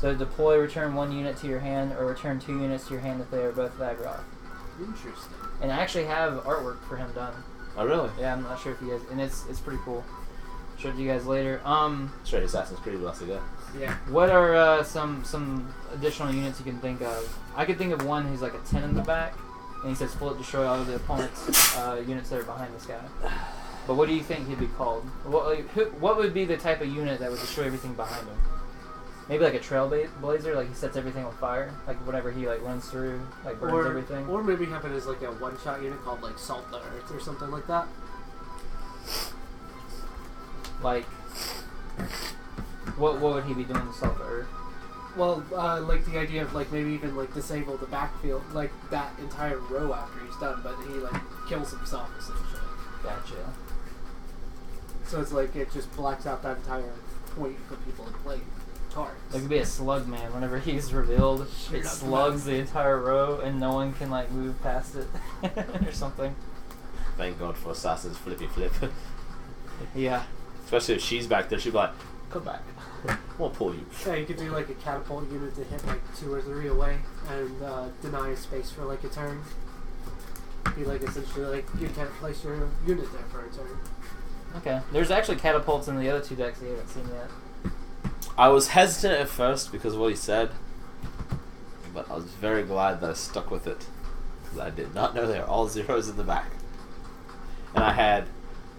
So deploy, return 1 unit to your hand, or return 2 units to your hand if they are both Vagroth. Interesting. And I actually have artwork for him done. Oh really? Yeah, I'm not sure if you guys, and it's pretty cool. Show it to you guys later. Straight Assassin's Creed, let's see that. Yeah. What are some additional units you can think of? I could think of one who's like a 10 in the back, and he says split, destroy all of the opponent's units that are behind this guy. But what do you think he'd be called? What would be the type of unit that would destroy everything behind him? Maybe like a trailblazer, like he sets everything on fire, like whenever he like runs through, like burns everything. Or maybe have it as like a one-shot unit called like Salt the Earth or something like that. Like, what would he be doing to salt the earth? Well, like the idea of like maybe even like disable the backfield, like that entire row after he's done, but he like kills himself essentially. Gotcha. So it's like it just blacks out that entire point for people to play cards. There could be a slug man. Whenever he's revealed, it slugs the entire row, and no one can like move past it or something. Thank God for Assassin's Flippy Flip. Yeah. Especially if she's back there, she'd be like, come back. We'll pull you. Yeah, you could do like a catapult unit to hit like 2 or 3 away and deny a space for like a turn. Be like essentially like you can't place your unit there for a turn. Okay. There's actually catapults in the other 2 decks that you haven't seen yet. I was hesitant at first because of what he said, but I was very glad that I stuck with it. Because I did not know they were all zeros in the back. And I had...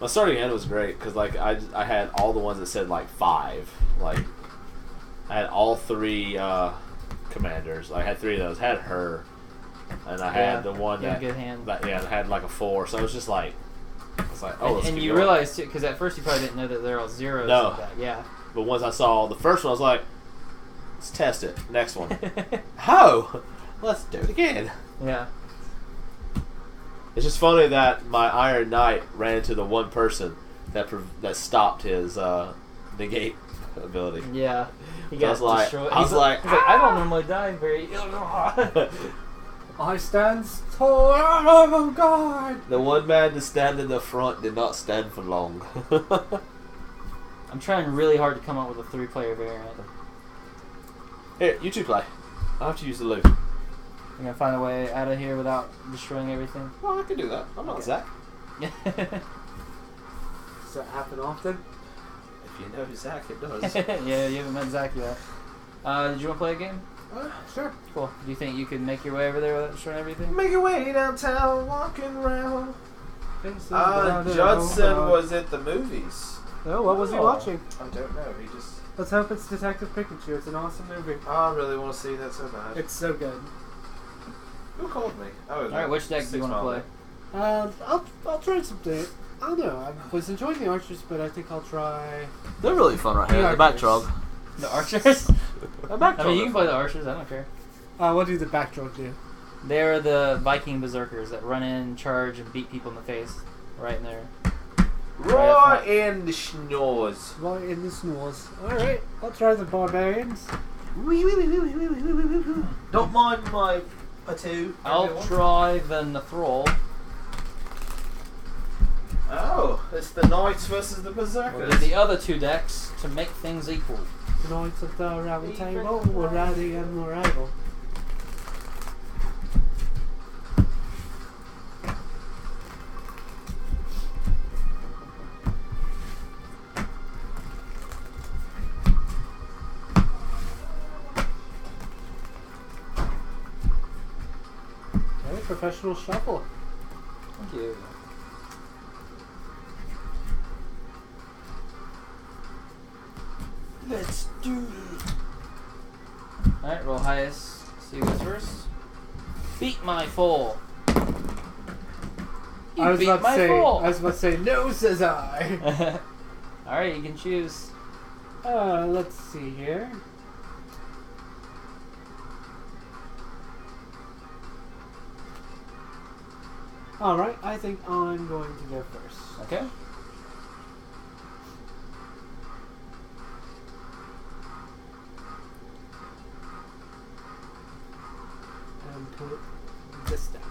My starting hand was great because like I had all the ones that said like 5. Like I had all 3 commanders. I had 3 of those. I had her, and I had the one you that have a good hand. that had like a 4. So it was just like it's like oh. And you realize too, because at first you probably didn't know that they're all zeros. No. In that. Yeah. But once I saw the first one, I was like, Let's test it. Next one. Oh! Let's do it again. Yeah. It's just funny that my Iron Knight ran into the one person that stopped his negate ability. Yeah. He So I was like, destroyed. I was like, he's like, I don't normally die very. I stand tall. Oh God! the one man to stand in the front did not stand for long. I'm trying really hard to come up with a 3-player variant. Here, you two play. I have to use the loot. I'm gonna find a way out of here without destroying everything. Well, I can do that. I'm not Zach. Does that happen often? If you know Zach, it does. Yeah, you haven't met Zach yet. Did you want to play a game? Sure. Cool. Do you think you could make your way over there without destroying everything? Make your way downtown, walking around. Judson was at the movies. Oh, what was he watching? I don't know. He just. Let's hope it's Detective Pikachu. It's an awesome movie. I really want to see that so bad. It's so good. Who called me? Oh, All right, which deck do you want to play? I'll try something. I don't know. I was enjoying the Archers, but I think I'll try. They're really fun right here. The The back Archers. trog. The Archers? The back I mean, you can play the Archers. I don't care. What do the Backdraw do? They're the Viking berserkers that run in, charge, and beat people in the face. Right in there. Roar in the schnoz. Right in the snores. Alright, I'll try the Barbarians. Don't mind my patu. I'll try the Nethrall. Oh, it's the Knights versus the We'll Berserkers. do the other 2 decks to make things equal. The Knights of the Round Table were ready and were able. Okay, professional shuffle. Thank you. Let's do it. Alright, roll highest. See who goes first. Beat my foal. You I was beat about my to say. foal. I was about to say no, says I. Alright, you can choose. Let's see here. Alright, I think I'm going to go first. Okay. And put this down.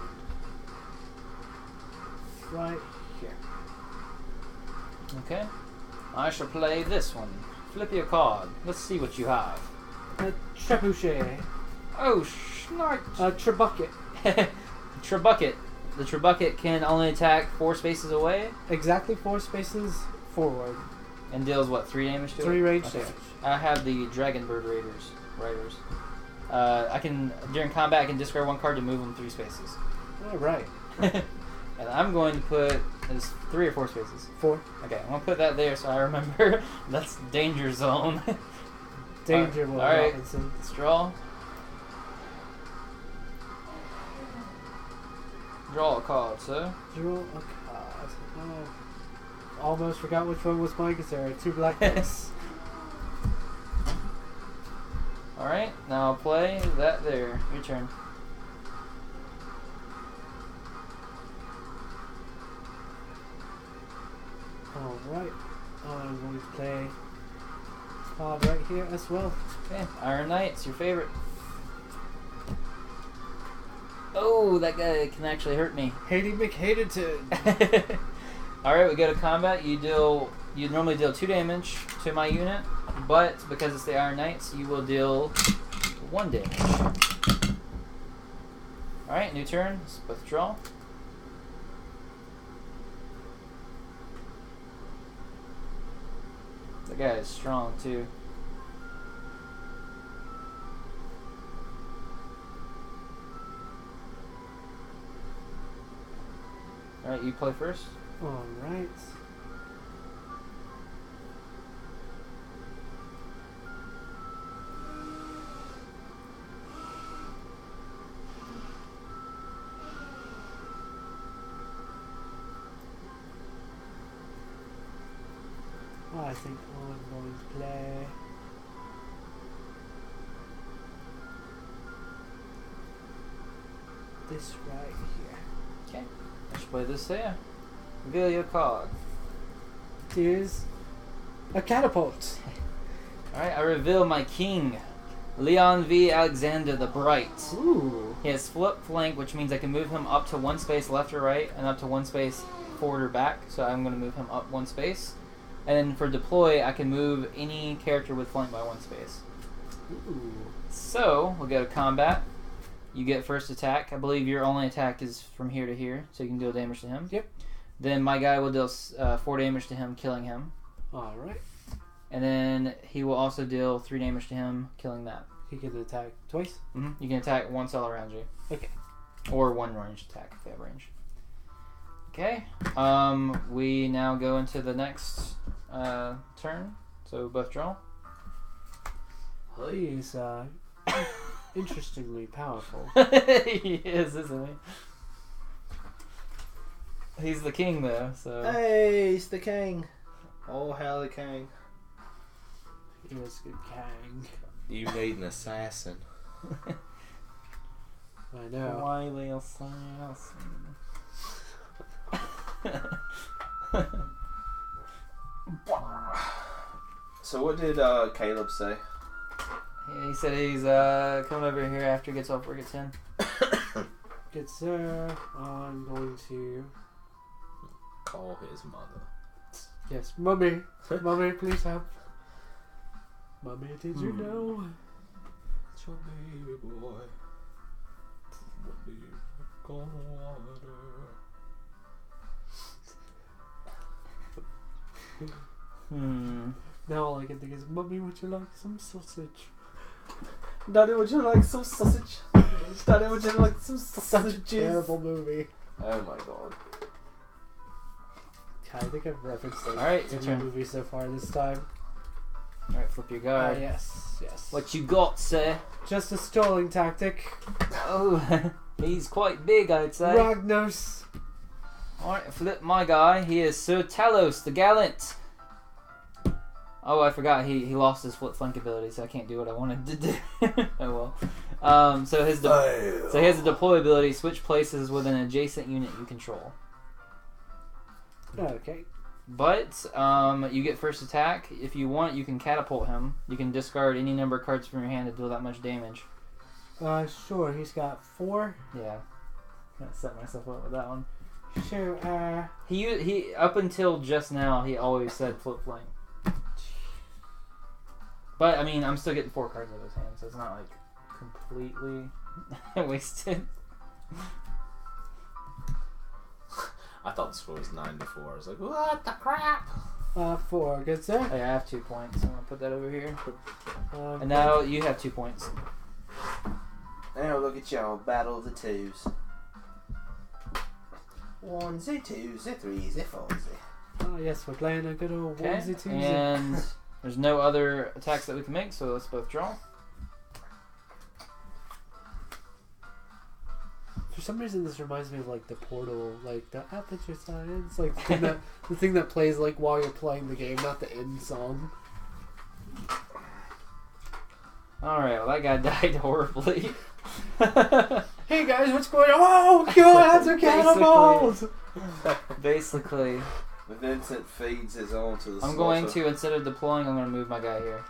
Right here. Okay. I shall play this one. Flip your card. Let's see what you have. A trebuchet. Oh, snart. A trebucket. Trebucket. The Trebucket can only attack 4 spaces away Exactly 4 spaces forward. and deals what, 3 damage to it? 3 range Okay. damage. I have the Dragonbird Riders. I can during combat I can discard 1 card to move them 3 spaces. Alright. And I'm going to put there's 3 or 4 spaces. 4. Okay, I'm gonna put that there so I remember that's danger zone. Danger Will Alright. Robinson. Let's draw. Draw a card, sir. Draw a card. Oh. Almost forgot which one was mine because there are 2 black decks. Alright, now I'll play that there. Your turn. Alright. I'm going to play this card right here as well. Okay, Iron Knight's your favorite. Oh, that guy can actually hurt me. Hating McHaterton. Alright, we go to combat. You normally deal 2 damage to my unit, but because it's the Iron Knights, you will deal 1 damage. Alright, new turn. Let's withdraw. That guy is strong too. Alright, you play first. Alright. I think I'm going to play this right here. Let's play this here. Reveal your card. It is a catapult. Alright, I reveal my king, Leon V. Alexander the Bright. Ooh. He has flip flank, which means I can move him up to one space left or right, and up to one space forward or back. So I'm going to move him up one space. And then for deploy, I can move any character with flank by one space. Ooh. So we'll go to combat. You get first attack. I believe your only attack is from here to here, so you can deal damage to him. Yep. Then my guy will deal 4 damage to him, killing him. Alright. And then he will also deal 3 damage to him, killing that. He can attack twice. You can attack one cell around you. Okay. Or one ranged attack if they have range. Okay. We now go into the next turn. So both draw. He's interestingly powerful. He is, isn't he? He's the king though, so. Hey, it's the king. Oh, hell, the king. He was a good king. You need an assassin. I know. Wily assassin. So what did Caleb say? He said he's coming over here after he gets off work at 10. Good sir. I'm going to. Call his mother. Yes, Mummy. Mummy, please help. Mummy, did you know? It's your baby boy. What do you call water? Now all I can think is, Mummy, would you like some sausage? Daddy, would you like some sausage? Daddy, would you like some sausages? Terrible movie. Oh my god. I think I've referenced it Alright, in your the turn. movie so far this time. Alright, flip your guard. Yes, yes. What you got, sir? Just a stalling tactic. Oh, he's quite big, I'd say. Ragnos. Alright, flip my guy. He is Sir Talos the Gallant. Oh, I forgot. He lost his flip flank ability, so I can't do what I wanted to do. Oh well. So he has a deploy ability. Switch places with an adjacent unit you control. Okay. But you get first attack. If you want, you can catapult him. You can discard any number of cards from your hand to deal that much damage. Sure. He's got 4. Yeah. I'm gonna set myself up with that one. Sure. He up until just now he always said flip flank. But I mean I'm still getting 4 cards out of his hand, so it's not like completely wasted. I thought the score was 9-4. I was like, what the crap? 4. Good sir. Oh, yeah, I have 2 points. I'm gonna put that over here. Um, And now you have 2 points. Now look at y'all, battle of the twos. 1s, 2s, 3s, 4s. Oh yes, we're playing a good old Okay. onesie twosie. And there's no other attacks that we can make, so let's both draw. For some reason, this reminds me of like the Portal, like the Aperture Science, like the thing that plays like while you're playing the game, not the end song. Alright, well that guy died horribly. Hey guys, what's going on? Oh god, that's a catapult! Basically, Vincent feeds his own to the I'm going to, instead of deploying, I'm going to move my guy here.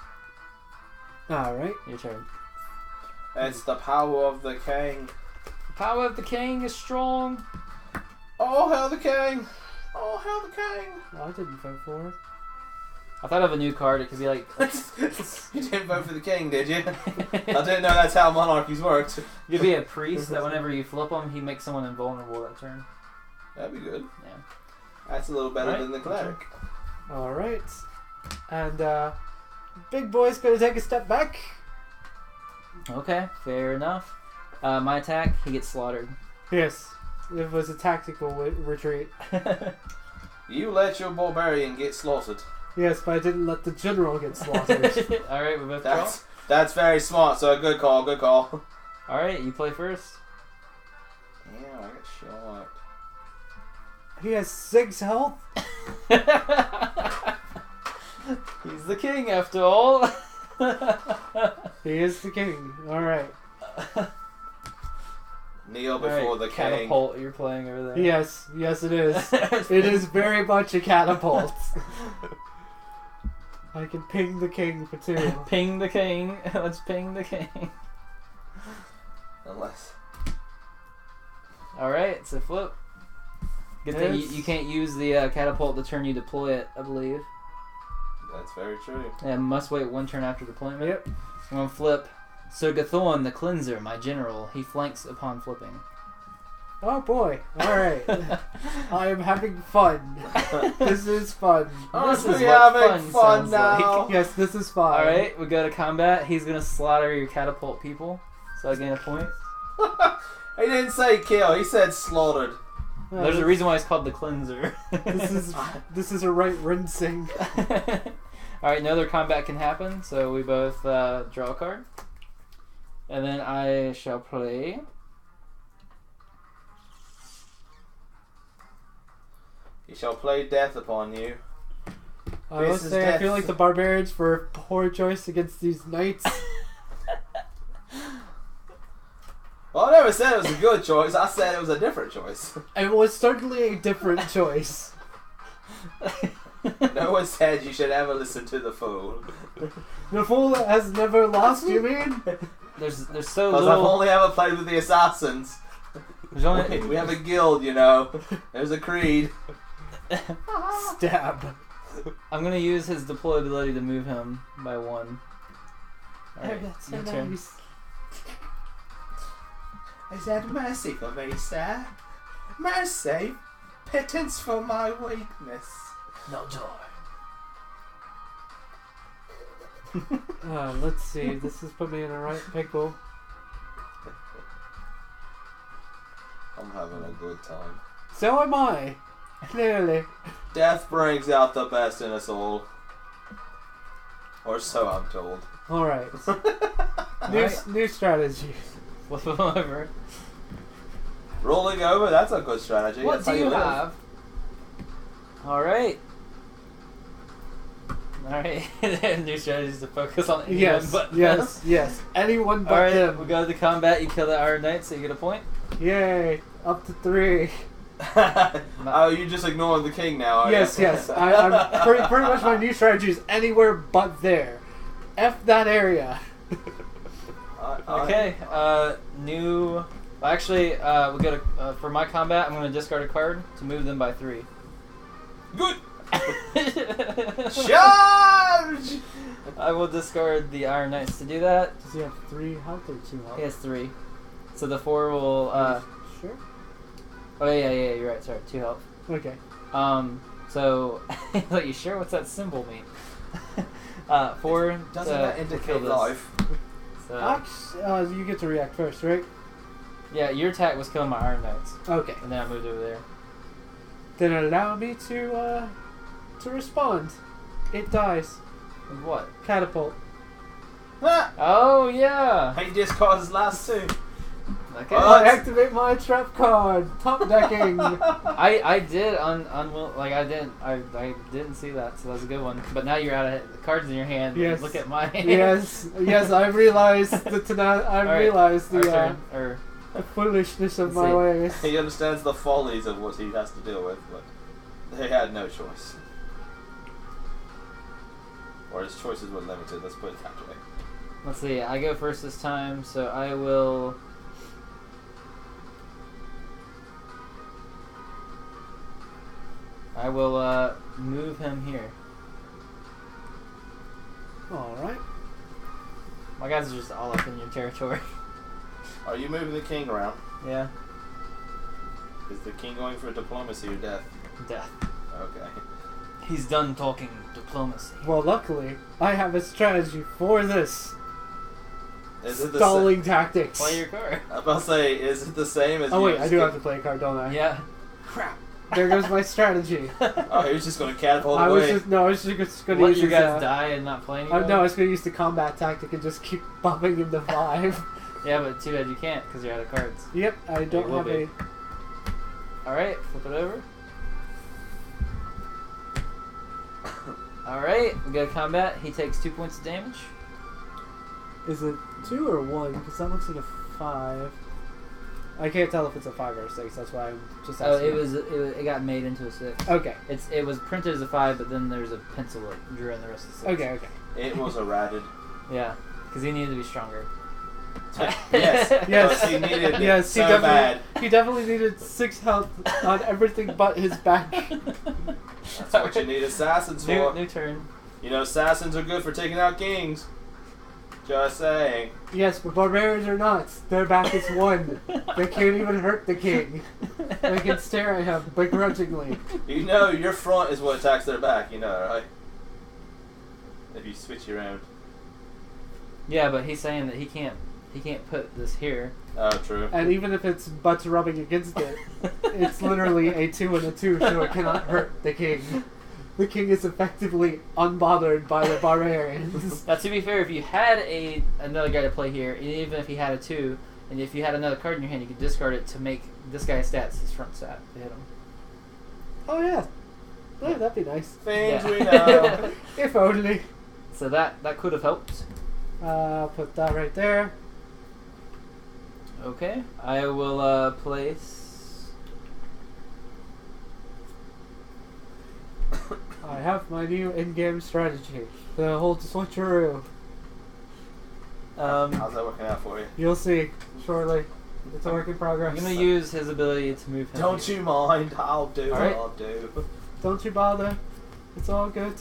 Alright. Your turn. It's the power of the king. The power of the king is strong. Oh, hell the king! Oh, hell the king! Oh, I didn't vote for it. I thought of a new card. It could be like... You didn't vote for the king, did you? I didn't know that's how monarchies worked. It could be a priest that whenever you flip him, he makes someone invulnerable that turn. That'd be good. Yeah. That's a little better Right. than the cleric. Alright. And, Big Boy's gonna take a step back. Okay, fair enough. My attack, he gets slaughtered. Yes. It was a tactical retreat. You let your barbarian get slaughtered. Yes, but I didn't let the general get slaughtered. Alright, we both draw. That's very smart, so good call, good call. Alright, you play first. Yeah, I got shot. He has 6 health. He's the king after all. He is the king. Alright. Kneel before the king. Catapult you're playing over there. Yes, it is. It is very much a catapult. I can ping the king for 2. Ping the king. Let's ping the king. Unless. Alright, so flip. Good thing you can't use the catapult the turn you deploy it, I believe. That's very true. And must wait 1 turn after deployment. Yep. I'm gonna flip. So Gathorn, the cleanser, my general, he flanks upon flipping. Oh boy. Alright. I am having fun. This is fun. This Aren't is we what having fun sounds now? like. Yes, this is fun. Alright, we go to combat. He's gonna slaughter your catapult people. So I gain a point. He didn't say kill, he said slaughtered. There's a reason why it's called the cleanser. This is a right rinsing. Alright, no other combat can happen, so we both draw a card. And then I shall play. He shall play death upon you. I will say I feel like the barbarians were a poor choice against these knights. Well, I never said it was a good choice, I said it was a different choice. It was certainly a different choice. No one said you should ever listen to the fool. The fool has never lost, you mean? There's so Because little. I've only ever played with the assassins. There's only, We have a guild, you know. There's a creed. Stab. I'm gonna use his deploy ability to move him by 1. Alright, That's so your turn. nice. Is that mercy for me, sir? Mercy? Pittance for my weakness. No joy. Let's see. This has put me in a right pickle. I'm having a good time. So am I. Clearly. Death brings out the best in us all. Or so I'm told. Alright. Alright. New strategy. Flip him over. Rolling over, that's a good strategy. What That's do how you live. have? Alright. Alright. New strategy is to focus on anyone Yes, but yes. Anyone but Alright, them. we go to combat. You kill the Iron Knight, so you get a point. Yay. Up to 3. Oh, you just ignoring the king now, are Yes, you? yes. I'm pretty much my new strategy is anywhere but there. F that area. Okay, new... Well, actually, we go to... for my combat, I'm going to discard a card to move them by 3. Good! Charge! I will discard the Iron Knights to do that. Does he have 3 health or 2 health? He has 3. So the 4 will... Sure. Oh, yeah, you're right. Sorry, 2 health. Okay. So... Are you sure? What's that symbol mean? 4 Doesn't that to indicate kill this. life? So, You get to react first, right? yeah, your attack was killing my Iron Knights. Okay. And then I moved over there. Then allow me to respond. It dies. With what? Catapult. Ah! Oh, yeah! He discards his last 2. Okay. Oh, I activate my trap card. Top decking. I did I didn't see that, so that was a good one. But now you're out of the cards in your hand. Yes. Look at mine. yes, I realized realized Our the turn. Or foolishness of Let's my see. ways. He understands the follies of what he has to deal with, but they had no choice. Or his choices were limited, let's put it that way. let's see. I go first this time, so I will. Move him here. Alright. My guys are just all up in your territory. Are you moving the king around? Yeah. Is the king going for diplomacy or death? Death. Okay. He's done talking diplomacy. Well, luckily, I have a strategy for this. Is it the Stalling tactics. Play your card. I'm about to say, is it the same as Oh you wait, I just do kick- have to play a card, don't I? Yeah. Crap. There goes my strategy. Oh, he was just going to catapult I away. was just going to Let use your his, guys die and not play anymore? no, I was going to use the combat tactic and just keep bumping him to 5. Yeah, but too bad you can't because you're out of cards. Yep, I don't will have be. a... Alright, flip it over. Alright, we go to combat. He takes 2 points of damage. Is it 2 or 1? Because that looks like a 5. I can't tell if it's a 5 or a 6. That's why I'm just Oh, asking. it got made into a 6. Okay. It was printed as a 5, but then there's a pencil that drew in the rest of the 6. Okay. It was a ratted. Yeah, because he needed to be stronger. Yes. Yes. He needed it Yes, so bad. he definitely needed 6 health on everything but his back. That's what you need assassins for. New turn. You know, assassins are good for taking out kings. Just saying. Yes, but barbarians are not. Their back is 1. They can't even hurt the king. They can stare at him begrudgingly. You know, your front is what attacks their back. You know, right? If you switch around. Yeah, but he's saying that he can't put this here. Oh, true. And even if its butt's rubbing against it, it's literally a 2 and a 2, so it cannot hurt the king. The king is effectively unbothered by the barbarians. Now, to be fair, if you had another guy to play here, even if he had a 2, and if you had another card in your hand, you could discard it to make this guy's stats his front stat to hit him. Oh yeah. Yeah, that'd be nice. Things Yeah. we know. If only. So that could have helped. Put that right there. Okay, I will place. I have my new in-game strategy. The whole switcheroo. How's that working out for you? You'll see shortly. It's a work in progress. I'm gonna use his ability to move him. Don't you mind? I'll do. All right. I'll do. Don't you bother. It's all good.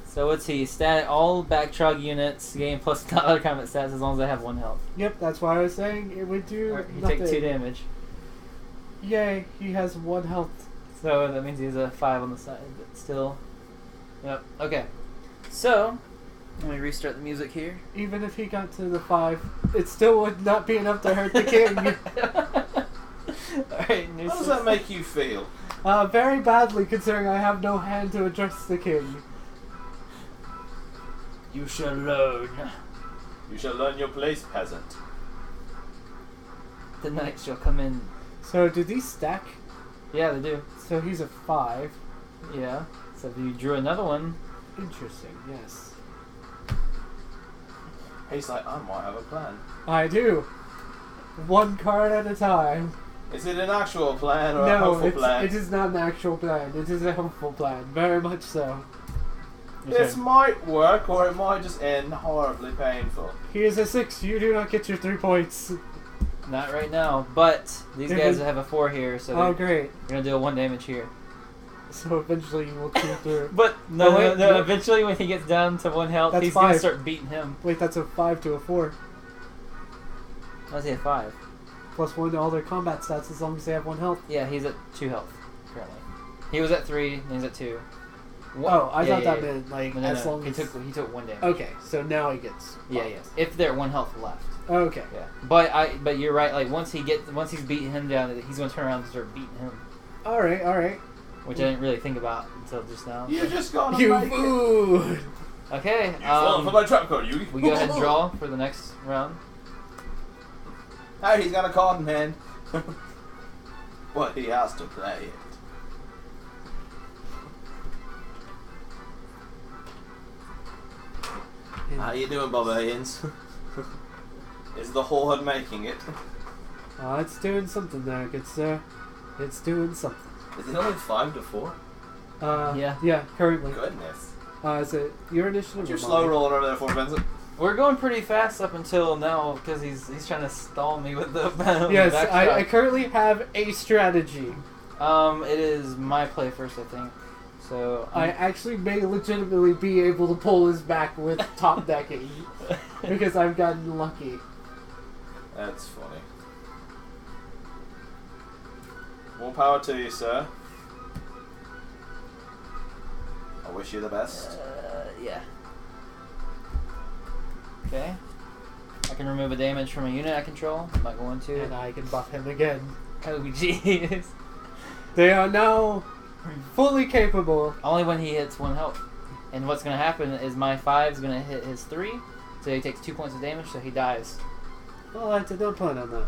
So what's he? Stat all backtrog units gain plus other combat stats as long as they have 1 health. Yep, that's why I was saying it would do Alright, he nothing. take 2 damage. Yay, he has 1 health. So that means he has a 5 on the side, but still. Yep. Okay. So let me restart the music here. Even if he got to the 5, it still would not be enough to hurt the king. Alright, new How does that make you feel? Very badly, considering I have no hand to address the king. You shall learn. You shall learn your place, peasant. The knight shall come in. So, do these stack? Yeah, they do. So he's a 5. Yeah. So if you drew another one. Interesting, yes. He's like, I might have a plan. I do. 1 card at a time. Is it an actual plan or a No, hopeful plan? it is not an actual plan. It is a hopeful plan. Very much so. This might work, or it might just end horribly painful. He is a 6. You do not get your 3 points. Not right now, but these guys have a 4 here, so Oh, they're great. gonna deal 1 damage here. So eventually you will chew through. But no, Oh, wait, no, no. eventually when he gets down to 1 health, That's he's gonna 5. start beating him. Wait, that's a 5 to a 4. How's he at 5? Plus 1 to all their combat stats as long as they have 1 health. Yeah, he's at 2 health currently. He was at 3, and he's at 2. Oh, I Yeah, thought yeah, that yeah. meant like No, as no, long he as. took 1 damage. Okay, so now he gets. Yeah, yes. If they're 1 health left. Okay. Yeah. But you're right. Like once he's beating him down, he's gonna turn around and start beating him, All right. which I didn't really think about until just now. You just gotta You make it. food. Okay. You falling for my trap card, you. We go ahead and draw for the next round. Hey, he's got a card in hand. But he has to play it. How you doing, barbarians? Is the horde making it? It's doing something there, good sir. It's doing something. Is it only 5 to 4? Yeah. Yeah, currently. Goodness. Is it your initiative? What's your or slow mine? rolling over there for, Vincent? We're going pretty fast up until now because he's trying to stall me with the Yes, backtrack. I currently have a strategy. It is my play first, I think. So I actually may legitimately be able to pull his back with top decking because I've gotten lucky. That's funny. More power to you, sir. I wish you the best. Yeah. Okay. I can remove a damage from a unit I control. I'm not going to. And I can buff him again. Oh jeez. They are now fully capable. Only when he hits 1 health. And what's gonna happen is my 5 is gonna hit his 3, so he takes 2 points of damage, so he dies. Well, I did not plan on that.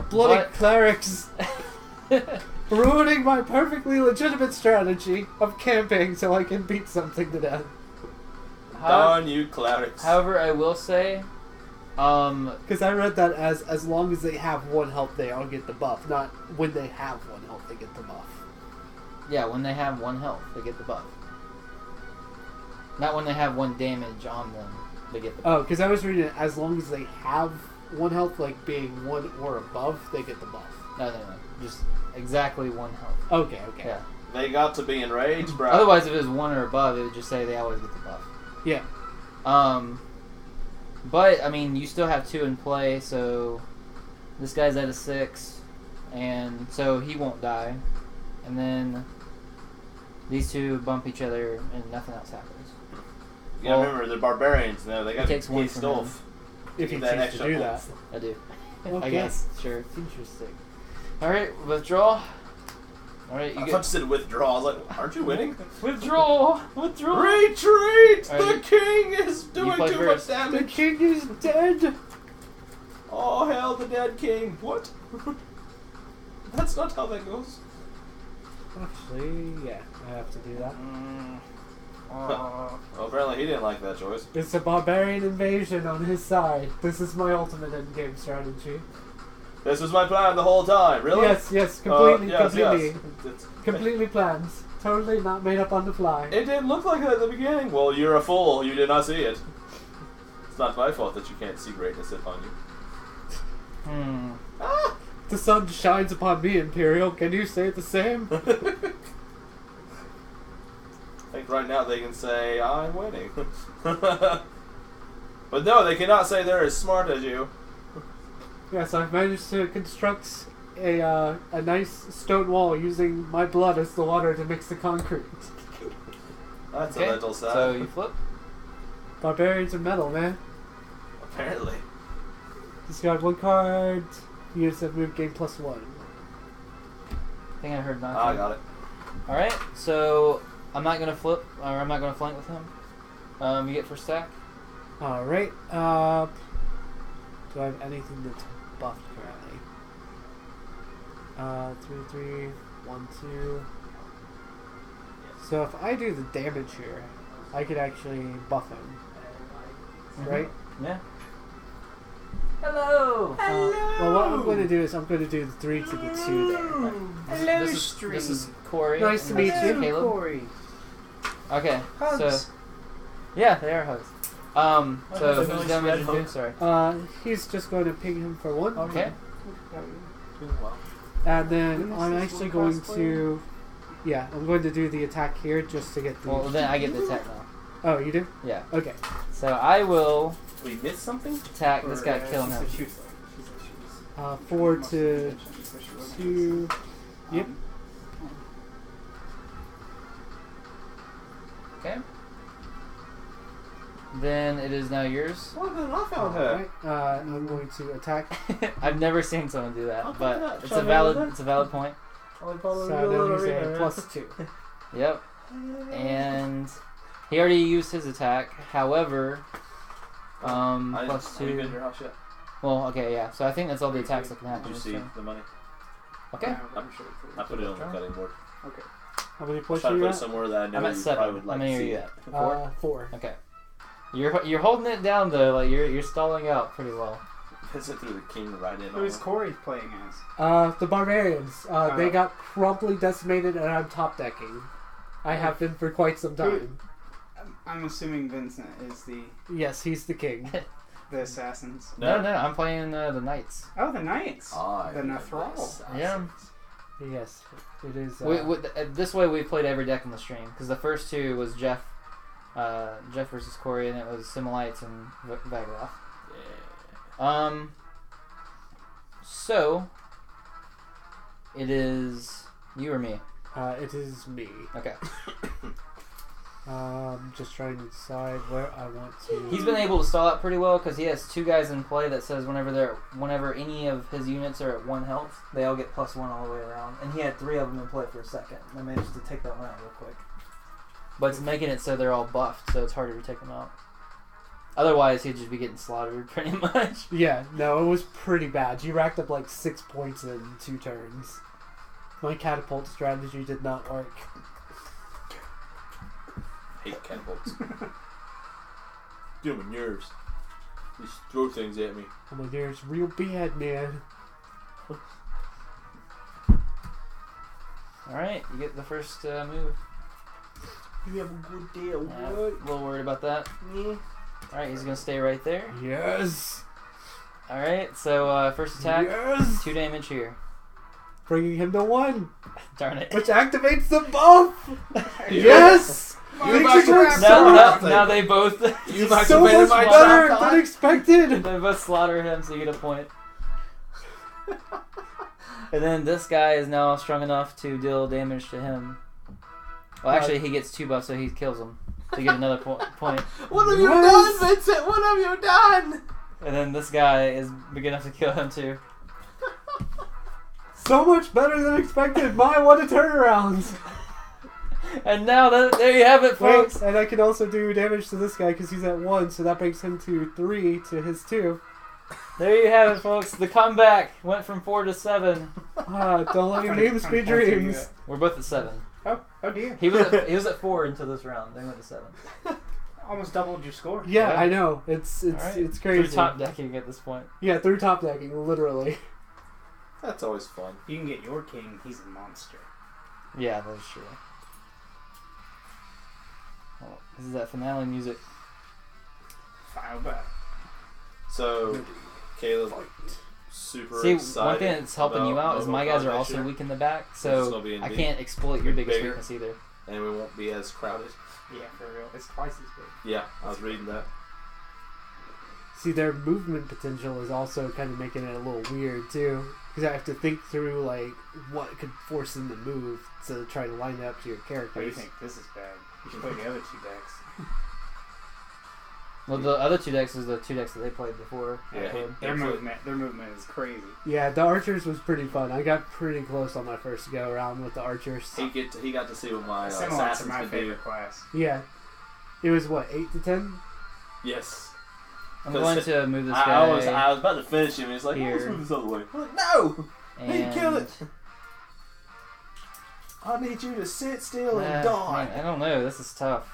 Bloody But- clerics! Ruining my perfectly legitimate strategy of camping so I can beat something to death. Darn you, clerics. However, I will say Because I read that as long as they have 1 health, they all get the buff. Not when they have 1 health, they get the buff. Yeah, when they have 1 health, they get the buff. Not when they have 1 damage on them, they get the buff. Oh, because I was reading it, as long as they have 1 health, like being 1 or above, they get the buff. No. Just exactly 1 health. Okay. Yeah. They got to be enraged, bro. Otherwise, if it was 1 or above, it would just say they always get the buff. Yeah. But, I mean, you still have 2 in play, so this guy's at a 6, and so he won't die. And then these 2 bump each other, and nothing else happens. You gotta remember, they're barbarians. No, they got takes 1 pissed from him. off. If you That choose to extra do that. oomph. I do. Okay. I guess. Sure. Interesting. Alright, withdraw. Alright, you I get... thought you said withdraw. I was like, aren't you winning? Withdraw! Withdraw! Retreat! All right, The king is doing play too first. much The damage. king is dead! Oh, hell, the dead king. What? That's not how that goes. Actually, yeah, I have to do that. Well, apparently he didn't like that choice. It's a barbarian invasion on his side. This is my ultimate endgame strategy. This was my plan the whole time. Really? Yes, completely, Yes. It's- completely plans. Totally not made up on the fly. It didn't look like that at the beginning. Well, you're a fool. You did not see it. It's not my fault that you can't see greatness upon you. The sun shines upon me, Imperial. Can you say the same? I think right now they can say, I'm winning. But no, they cannot say they're as smart as you. Yes, I've managed to construct a nice stone wall using my blood as the water to mix the concrete. That's Okay, a little sad. so you flip. Barbarians are metal, man. Apparently. Discard 1 card. Units that move gain +1. I think I heard nothing. I got it. Alright, so I'm not going to flip, or I'm not going to flank with him. You get first attack. Alright, do I have anything that's buffed currently? 3, 1, 2. So if I do the damage here, I could actually buff him. Right? Yeah. Hello! Well, what I'm going to do is I'm going to do the 3 to the 2 there. This is Corey. Nice to and meet this is you. Caleb. Corey. Okay, Hugs. so... Yeah, they are hugs. So that's a who's nice damage red do? hug. Sorry. He's just going to ping him for 1. Okay. And then I'm actually going to... Yeah, I'm going to do the attack here just to get the... Well, then I get the attack now. Oh, you do? Yeah. Okay. So I will We missed something? attack this guy, killing him. 4 to 2... Yep. Okay. Then it is now yours. What did I found her? Alright, I'm going to attack. I've never seen someone do that, I'll but put that. it's Shall a I valid do that? it's a valid point. So now he's a +2. Yep. And he already used his attack. However, plus Have you been 2. to your house yet? Well, okay, yeah. So I think that's all the attacks that can happen. Did you this see turn. the money? Okay. I put it on the cutting board. How many points Try are to you put it at? somewhere that I know I'm at you 7. probably would How like many to are see you it. at? 4. Okay. You're holding it down though. Like you're stalling out pretty well. Is it through the king right in? Who's on it? Corey playing as? The barbarians. They got promptly decimated and I'm top decking. I have been for quite some time. I'm assuming Vincent is the Yes, he's the king. assassins. No, I'm playing the knights. Oh, the knights. I The am Nathral. assassin. Yeah. Yes, it is. This way we played every deck in the stream because the first 2 was Jeff versus Corey, and it was Similites and Vagroth. Yeah. So it is you or me. it is me. Okay. Just trying to decide where I want to. He's been able to stall out pretty well because he has 2 guys in play that says whenever any of his units are at 1 health, they all get +1 all the way around. And he had 3 of them in play for a second. I managed to take that one out real quick. But it's making it so they're all buffed, so it's harder to take them out. Otherwise, he'd just be getting slaughtered pretty much. Yeah, no, it was pretty bad. You racked up like 6 points in 2 turns. My catapult strategy did not work. Hate catapults. Doing yours. Just throw things at me. I'm like, there's real bad, man. Alright, you get the first move. You have a good day at Yeah, a little worried about that. Yeah. Alright, he's gonna stay right there. Yes. Alright, so first attack, Yes. 2 damage here. Bringing him to 1, Darn it. which activates the buff. Yeah. Yes. You've Things are activated going so Now, much. now they both You've So activated much my better trap than card. expected. they both slaughter him, so you get a point. And then this guy is now strong enough to deal damage to him. Well, actually, he gets 2 buffs, so he kills him. So you get another point. What have you Yes. done, Vincent? What have you done? And then this guy is big enough to kill him too. So much better than expected. My what a turnaround. And now there you have it, Wait, folks. and I can also do damage to this guy because he's at 1, so that brings him to 3 to his 2. There you have it, folks. The comeback went from 4 to 7. Don't let your names be dreams. We're both at 7. Oh dear. He was at 4 until this round. Then went to 7. Almost doubled your score. Yeah, Yeah. I know. It's Alright. it's crazy. Through top decking at this point. Yeah, through top decking, literally. That's always fun. You can get your king. He's a monster. Yeah, that's true. Well, this is that finale music. Final battle. So, Caleb, super See, excited. one thing that's helping you out is my guys are also weak in the back, It's so gonna be in I D. can't exploit your biggest Bigger. weakness either. And we won't be as crowded. Yeah, for real. It's twice as big. Yeah, I was reading that. See, their movement potential is also kind of making it a little weird too, because I have to think through like what could force them to move to try to line it up to your What do you characters. think? This is bad. You should play the other 2 decks. Well, the other 2 decks is the 2 decks that they played before. I Yeah. played. Their movement is crazy. Yeah, the archers was pretty fun. I got pretty close on my first go around with the archers. He got to see what my Similar to assassins my could do. favorite class. Yeah, it was what 8 to 10. Yes. I'm going to move this guy. I was about to finish him. And he's like, Here. let's move this other way. I'm like, no! and Kill it! I need you to sit still and Man, die. I don't know. This is tough.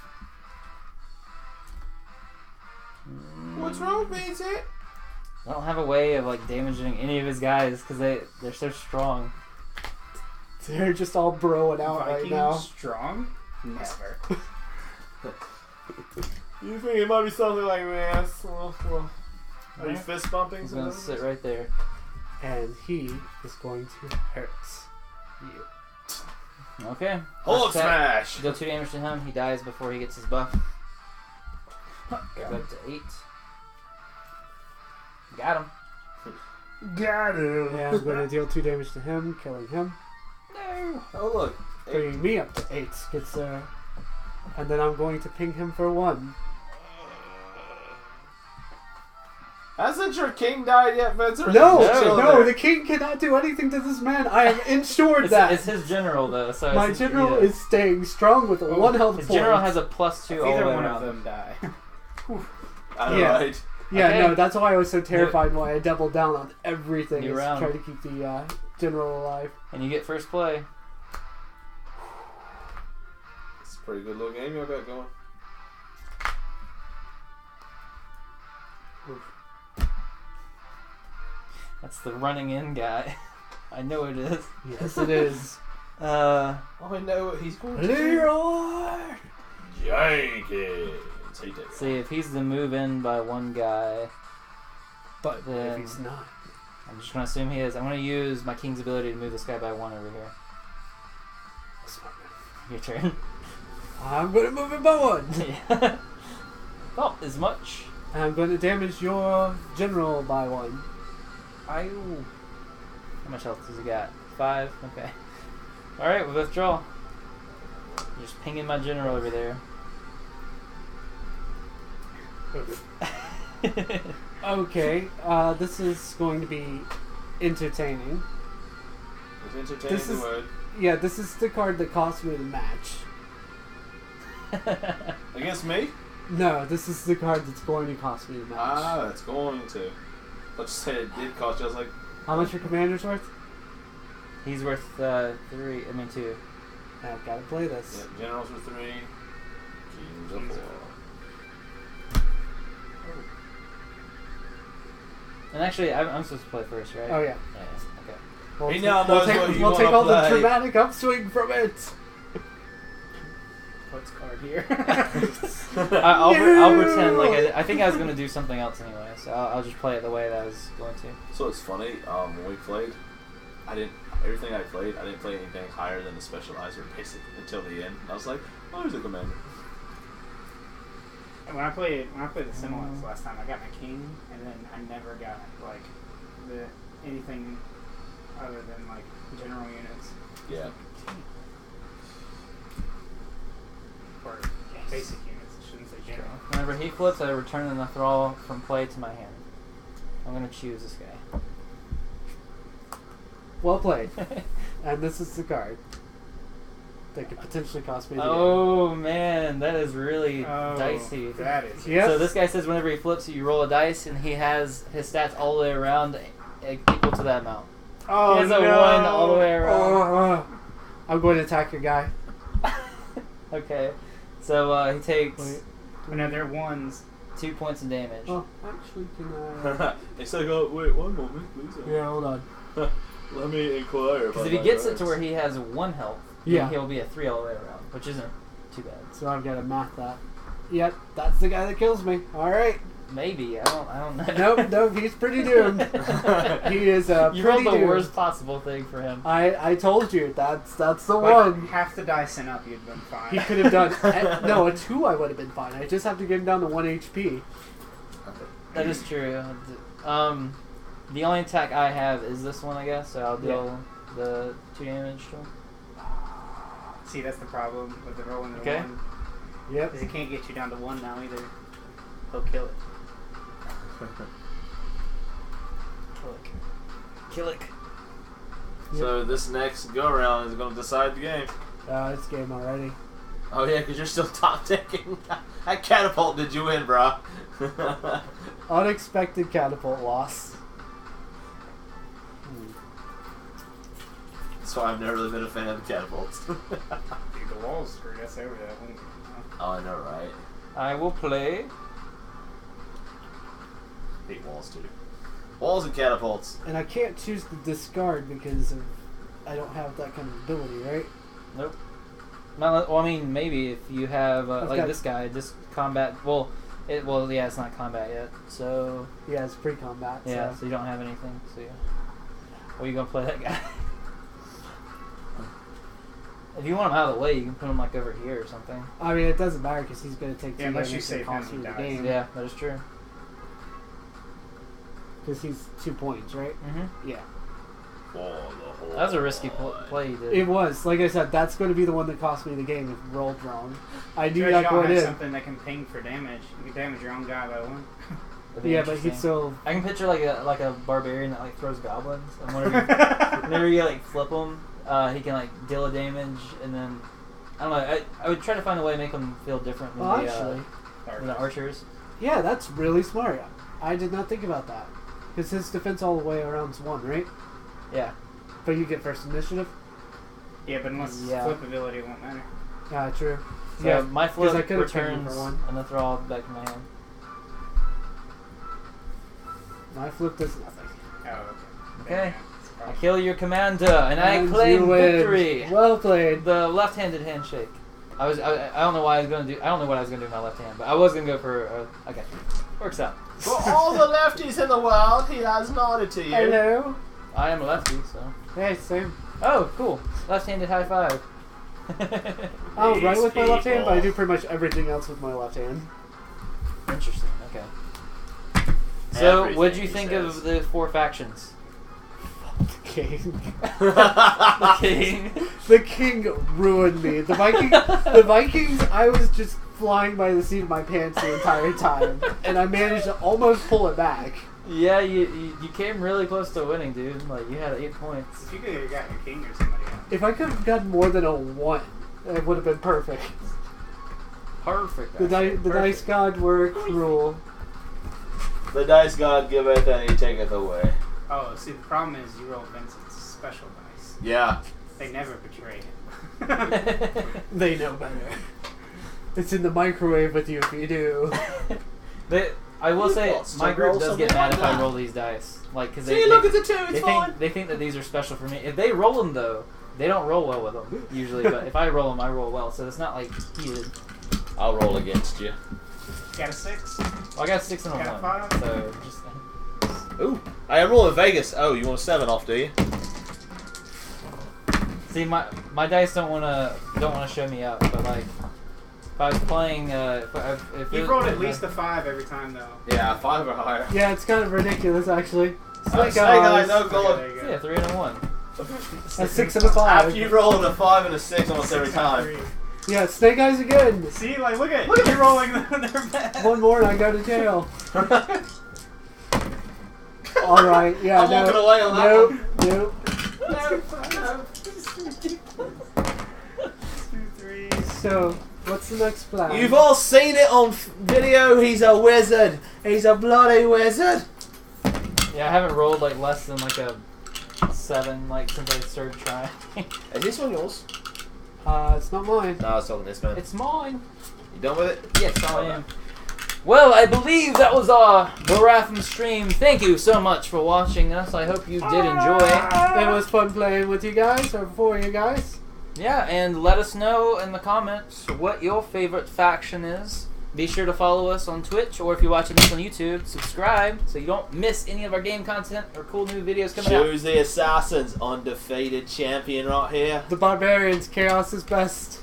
What's wrong, Vincent? I don't have a way of like damaging any of his guys because they're so strong. They're just all broing out right Viking now. strong? Never. You think it might be something like this? Well, are you Alright. fist bumping? He's gonna sit right there. And he is going to hurt you. Okay. Hulk First attack. smash! Deal 2 damage to him. He dies before he gets his buff. Go up to 8. Got him. Got him! Yeah, I'm going to deal 2 damage to him, killing him. No. Oh look, Bringing me up to 8. Gets and then I'm going to ping him for 1. hasn't your king died yet, Vincent? No, the king cannot do anything to this man. I have ensured that. It's his general though, so My it's- general yeah. is staying strong with 1 health His point. general has a +2 If all the either way one around. of them die. I know, Yeah. right? Yeah, Okay. no, that's why I was so terrified why I doubled down on everything. New Is round. try to keep the general alive. And you get first play. It's a pretty good little game you got going. That's the running in guy. I know it is. Yes, it is. I know what he's going to do. Leroy! Jenkins. He did it. See, if he's the move in by 1 guy, But if Then- he's not. I'm just gonna assume he is. I'm gonna use my king's ability to move this guy by 1 over here. Your turn. I'm going to move him by 1. Yeah. Thought as much. I'm going to damage your general by 1. How much health does he got? 5? Okay. Alright, we withdraw. Just pinging my general over there. Okay, this is going to be entertaining. It's entertaining This is- word. Yeah, this is the card that cost me the match. Against me? No, this is the card that's going to cost me the match. Ah, it's going to. Let's say it did cost you. I was like, How much your commander's worth? He's worth 2. I've got to play this. yeah, generals are 3, kings are 4. And actually, I'm supposed to play first, right? Oh yeah. Yeah. Okay. We'll He ta- now we'll knows take, what you we'll take wanna all the play. dramatic upswing from it. What's card here? I'll pretend like I think I was gonna do something else anyway, so I'll just play it the way that I was going to. So it's funny. When we played, everything I played, I didn't play anything higher than the specializer basic until the end. I was like, oh, there's a commander. And when I played the Simulants last time, I got my king, and then I never got like anything other than like general units Yeah. or basic units. I shouldn't say general. Whenever he flips, I return the thrall from play to my hand. I'm gonna choose this guy. Well played. And this is the card that could potentially cost me the Oh man, that is really Oh, dicey. that is. game. Yep. So this guy says whenever he flips it, you roll a dice, and he has his stats all the way around equal to that amount. Oh He has a no! 1 all the way around. I'm going to attack your guy. Okay, so he takes Wait. Oh, no, they're ones. 2 points of damage. Oh, actually, can I? It's like, oh, wait, one moment, please. Yeah, hold on. Let me inquire. Because if he gets it to where he has 1 health, then Yeah. he'll be a 3 all the way around, which isn't too bad. So I've got to math that. Yep, that's the guy that kills me. All right. Maybe I don't know. Nope, he's pretty doomed. He is You pretty rolled the doomed. worst possible thing for him. I told you that's the Like, one. half the dice and up, you'd been fine. He could have done no, a 2 I would have been fine. I just have to get him down to 1 HP. That is true. The only attack I have is this one, I guess. So I'll deal the 2 damage to him. See, that's the problem with the rolling the Okay. one. Yep. Because he can't get you down to 1 now either. He'll kill it. Kill it. So this next go around is going to decide the game. It's game already. Oh yeah, because you're still top decking. That catapult did you win, bro? Unexpected catapult loss. That's why I've never really been a fan of the catapults. Dude, the walls screwed us over that one. Oh, I know, right? I will play. Hate walls too. Walls and catapults. And I can't choose the discard because I don't have that kind of ability, right? Nope. Not, well, I mean, maybe if you have I've like got- this guy, just combat. Well, yeah, it's not combat yet. So Yeah, it's pre-combat. yeah, So. so you don't have anything. So yeah. Well, you gonna play that guy? If you want him out of the way, you can put him like over here or something. I mean, it doesn't matter because he's going to take 2 Yeah, unless damage you and save cost him, you he the dies. game. Yeah, that is true. Because he's 2 points, right? Mm-hmm. Yeah. That was a risky play you did. It was. Like I said, that's going to be the one that cost me the game if it rolled wrong. I knew You that don't going have in. something that can ping for damage. You can damage your own guy by 1. That'd be Yeah, but interesting. he'd still... I can picture like a barbarian that like throws goblins, and whenever you like flip him, he can like deal a damage, and then I don't know. I would try to find a way to make him feel different than, Well, actually, than the archers. yeah, that's really smart. I did not think about that. Because his defense all the way around is 1, right? Yeah. But you get first initiative? Yeah, but unless Yeah. flip ability won't matter. Ah, true. So Yeah, my 'cause I flip could've taken him returns for 1. and the thrall back in my hand. My flip does nothing. Oh, okay. Okay. It's I probably- kill your commander, and I And claim you win. victory. Well played. The left-handed handshake. I don't know why I was gonna do. I don't know what I was gonna do with my left hand, but I was gonna go for. Okay, works out. For all the lefties in the world, he has nodded to you. Hello. I am a lefty, so. Hey, same. Oh, cool. Left-handed high five. Oh, right These with my left hand, but I do people. pretty much everything else with my left hand. Interesting. Okay. So, Everything, what'd you he think says. of the 4 factions? King. King. The king ruined me. The Vikings, I was just flying by the seat of my pants the entire time, and I managed to almost pull it back. Yeah, you came really close to winning, dude. Like you had 8 points. If you could have gotten a king or somebody else. If I could have gotten more than a 1, it would have been perfect. Perfect. The actually. dice god were cruel. The dice god giveth and he taketh away. Oh, see, the problem is you roll Vincent's special dice. Yeah. They never betray him. They know better. It's in the microwave with you if you do. I will say Lots my to group roll does get something mad like if I that. roll these dice. Like, because See, look at the 2, it's fine. they think that these are special for me. If they roll them though, they don't roll well with them usually. But if I roll them, I roll well. So it's not like heated. I'll roll against you. Got a 6. Well, I got a 6 and a Got a 1. 5. So just Ooh, I am rolling Vegas. Oh, you want a 7 off, do you? see my dice don't wanna show me up. But like if I was playing, if You've rolled at least a 5 every time though. Yeah, 5 or higher. Yeah, it's kind of ridiculous actually. Snake eyes, oh Okay, god. there you go. yeah, 3 and a 1. A 6 and a 5. After you roll a 5 and a 6 almost every 6 and time. 3. Yeah, snake eyes again. See, like, look at you rolling them. They're bad. One more and I go to jail. All right. Yeah. I'm no. walking away on that nope. one. Nope. No. 2, 3. So, what's the next plan? You've all seen it on video. He's a wizard. He's a bloody wizard. Yeah, I haven't rolled like less than like a 7 like since I started trying. Is this one yours? It's not mine. No, it's on this man. It's mine. You done with it? Yes, I am. Well, I believe that was our Barathum stream. Thank you so much for watching us. I hope you did enjoy. It was fun playing with you guys or for you guys. Yeah, and let us know in the comments what your favorite faction is. Be sure to follow us on Twitch, or if you're watching this on YouTube, subscribe so you don't miss any of our game content or cool new videos coming out. Choose the Assassins, undefeated champion right here. The barbarians, chaos is best.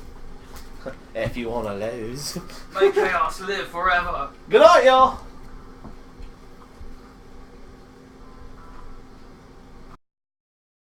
If you want to lose. May chaos live forever. Good night, y'all.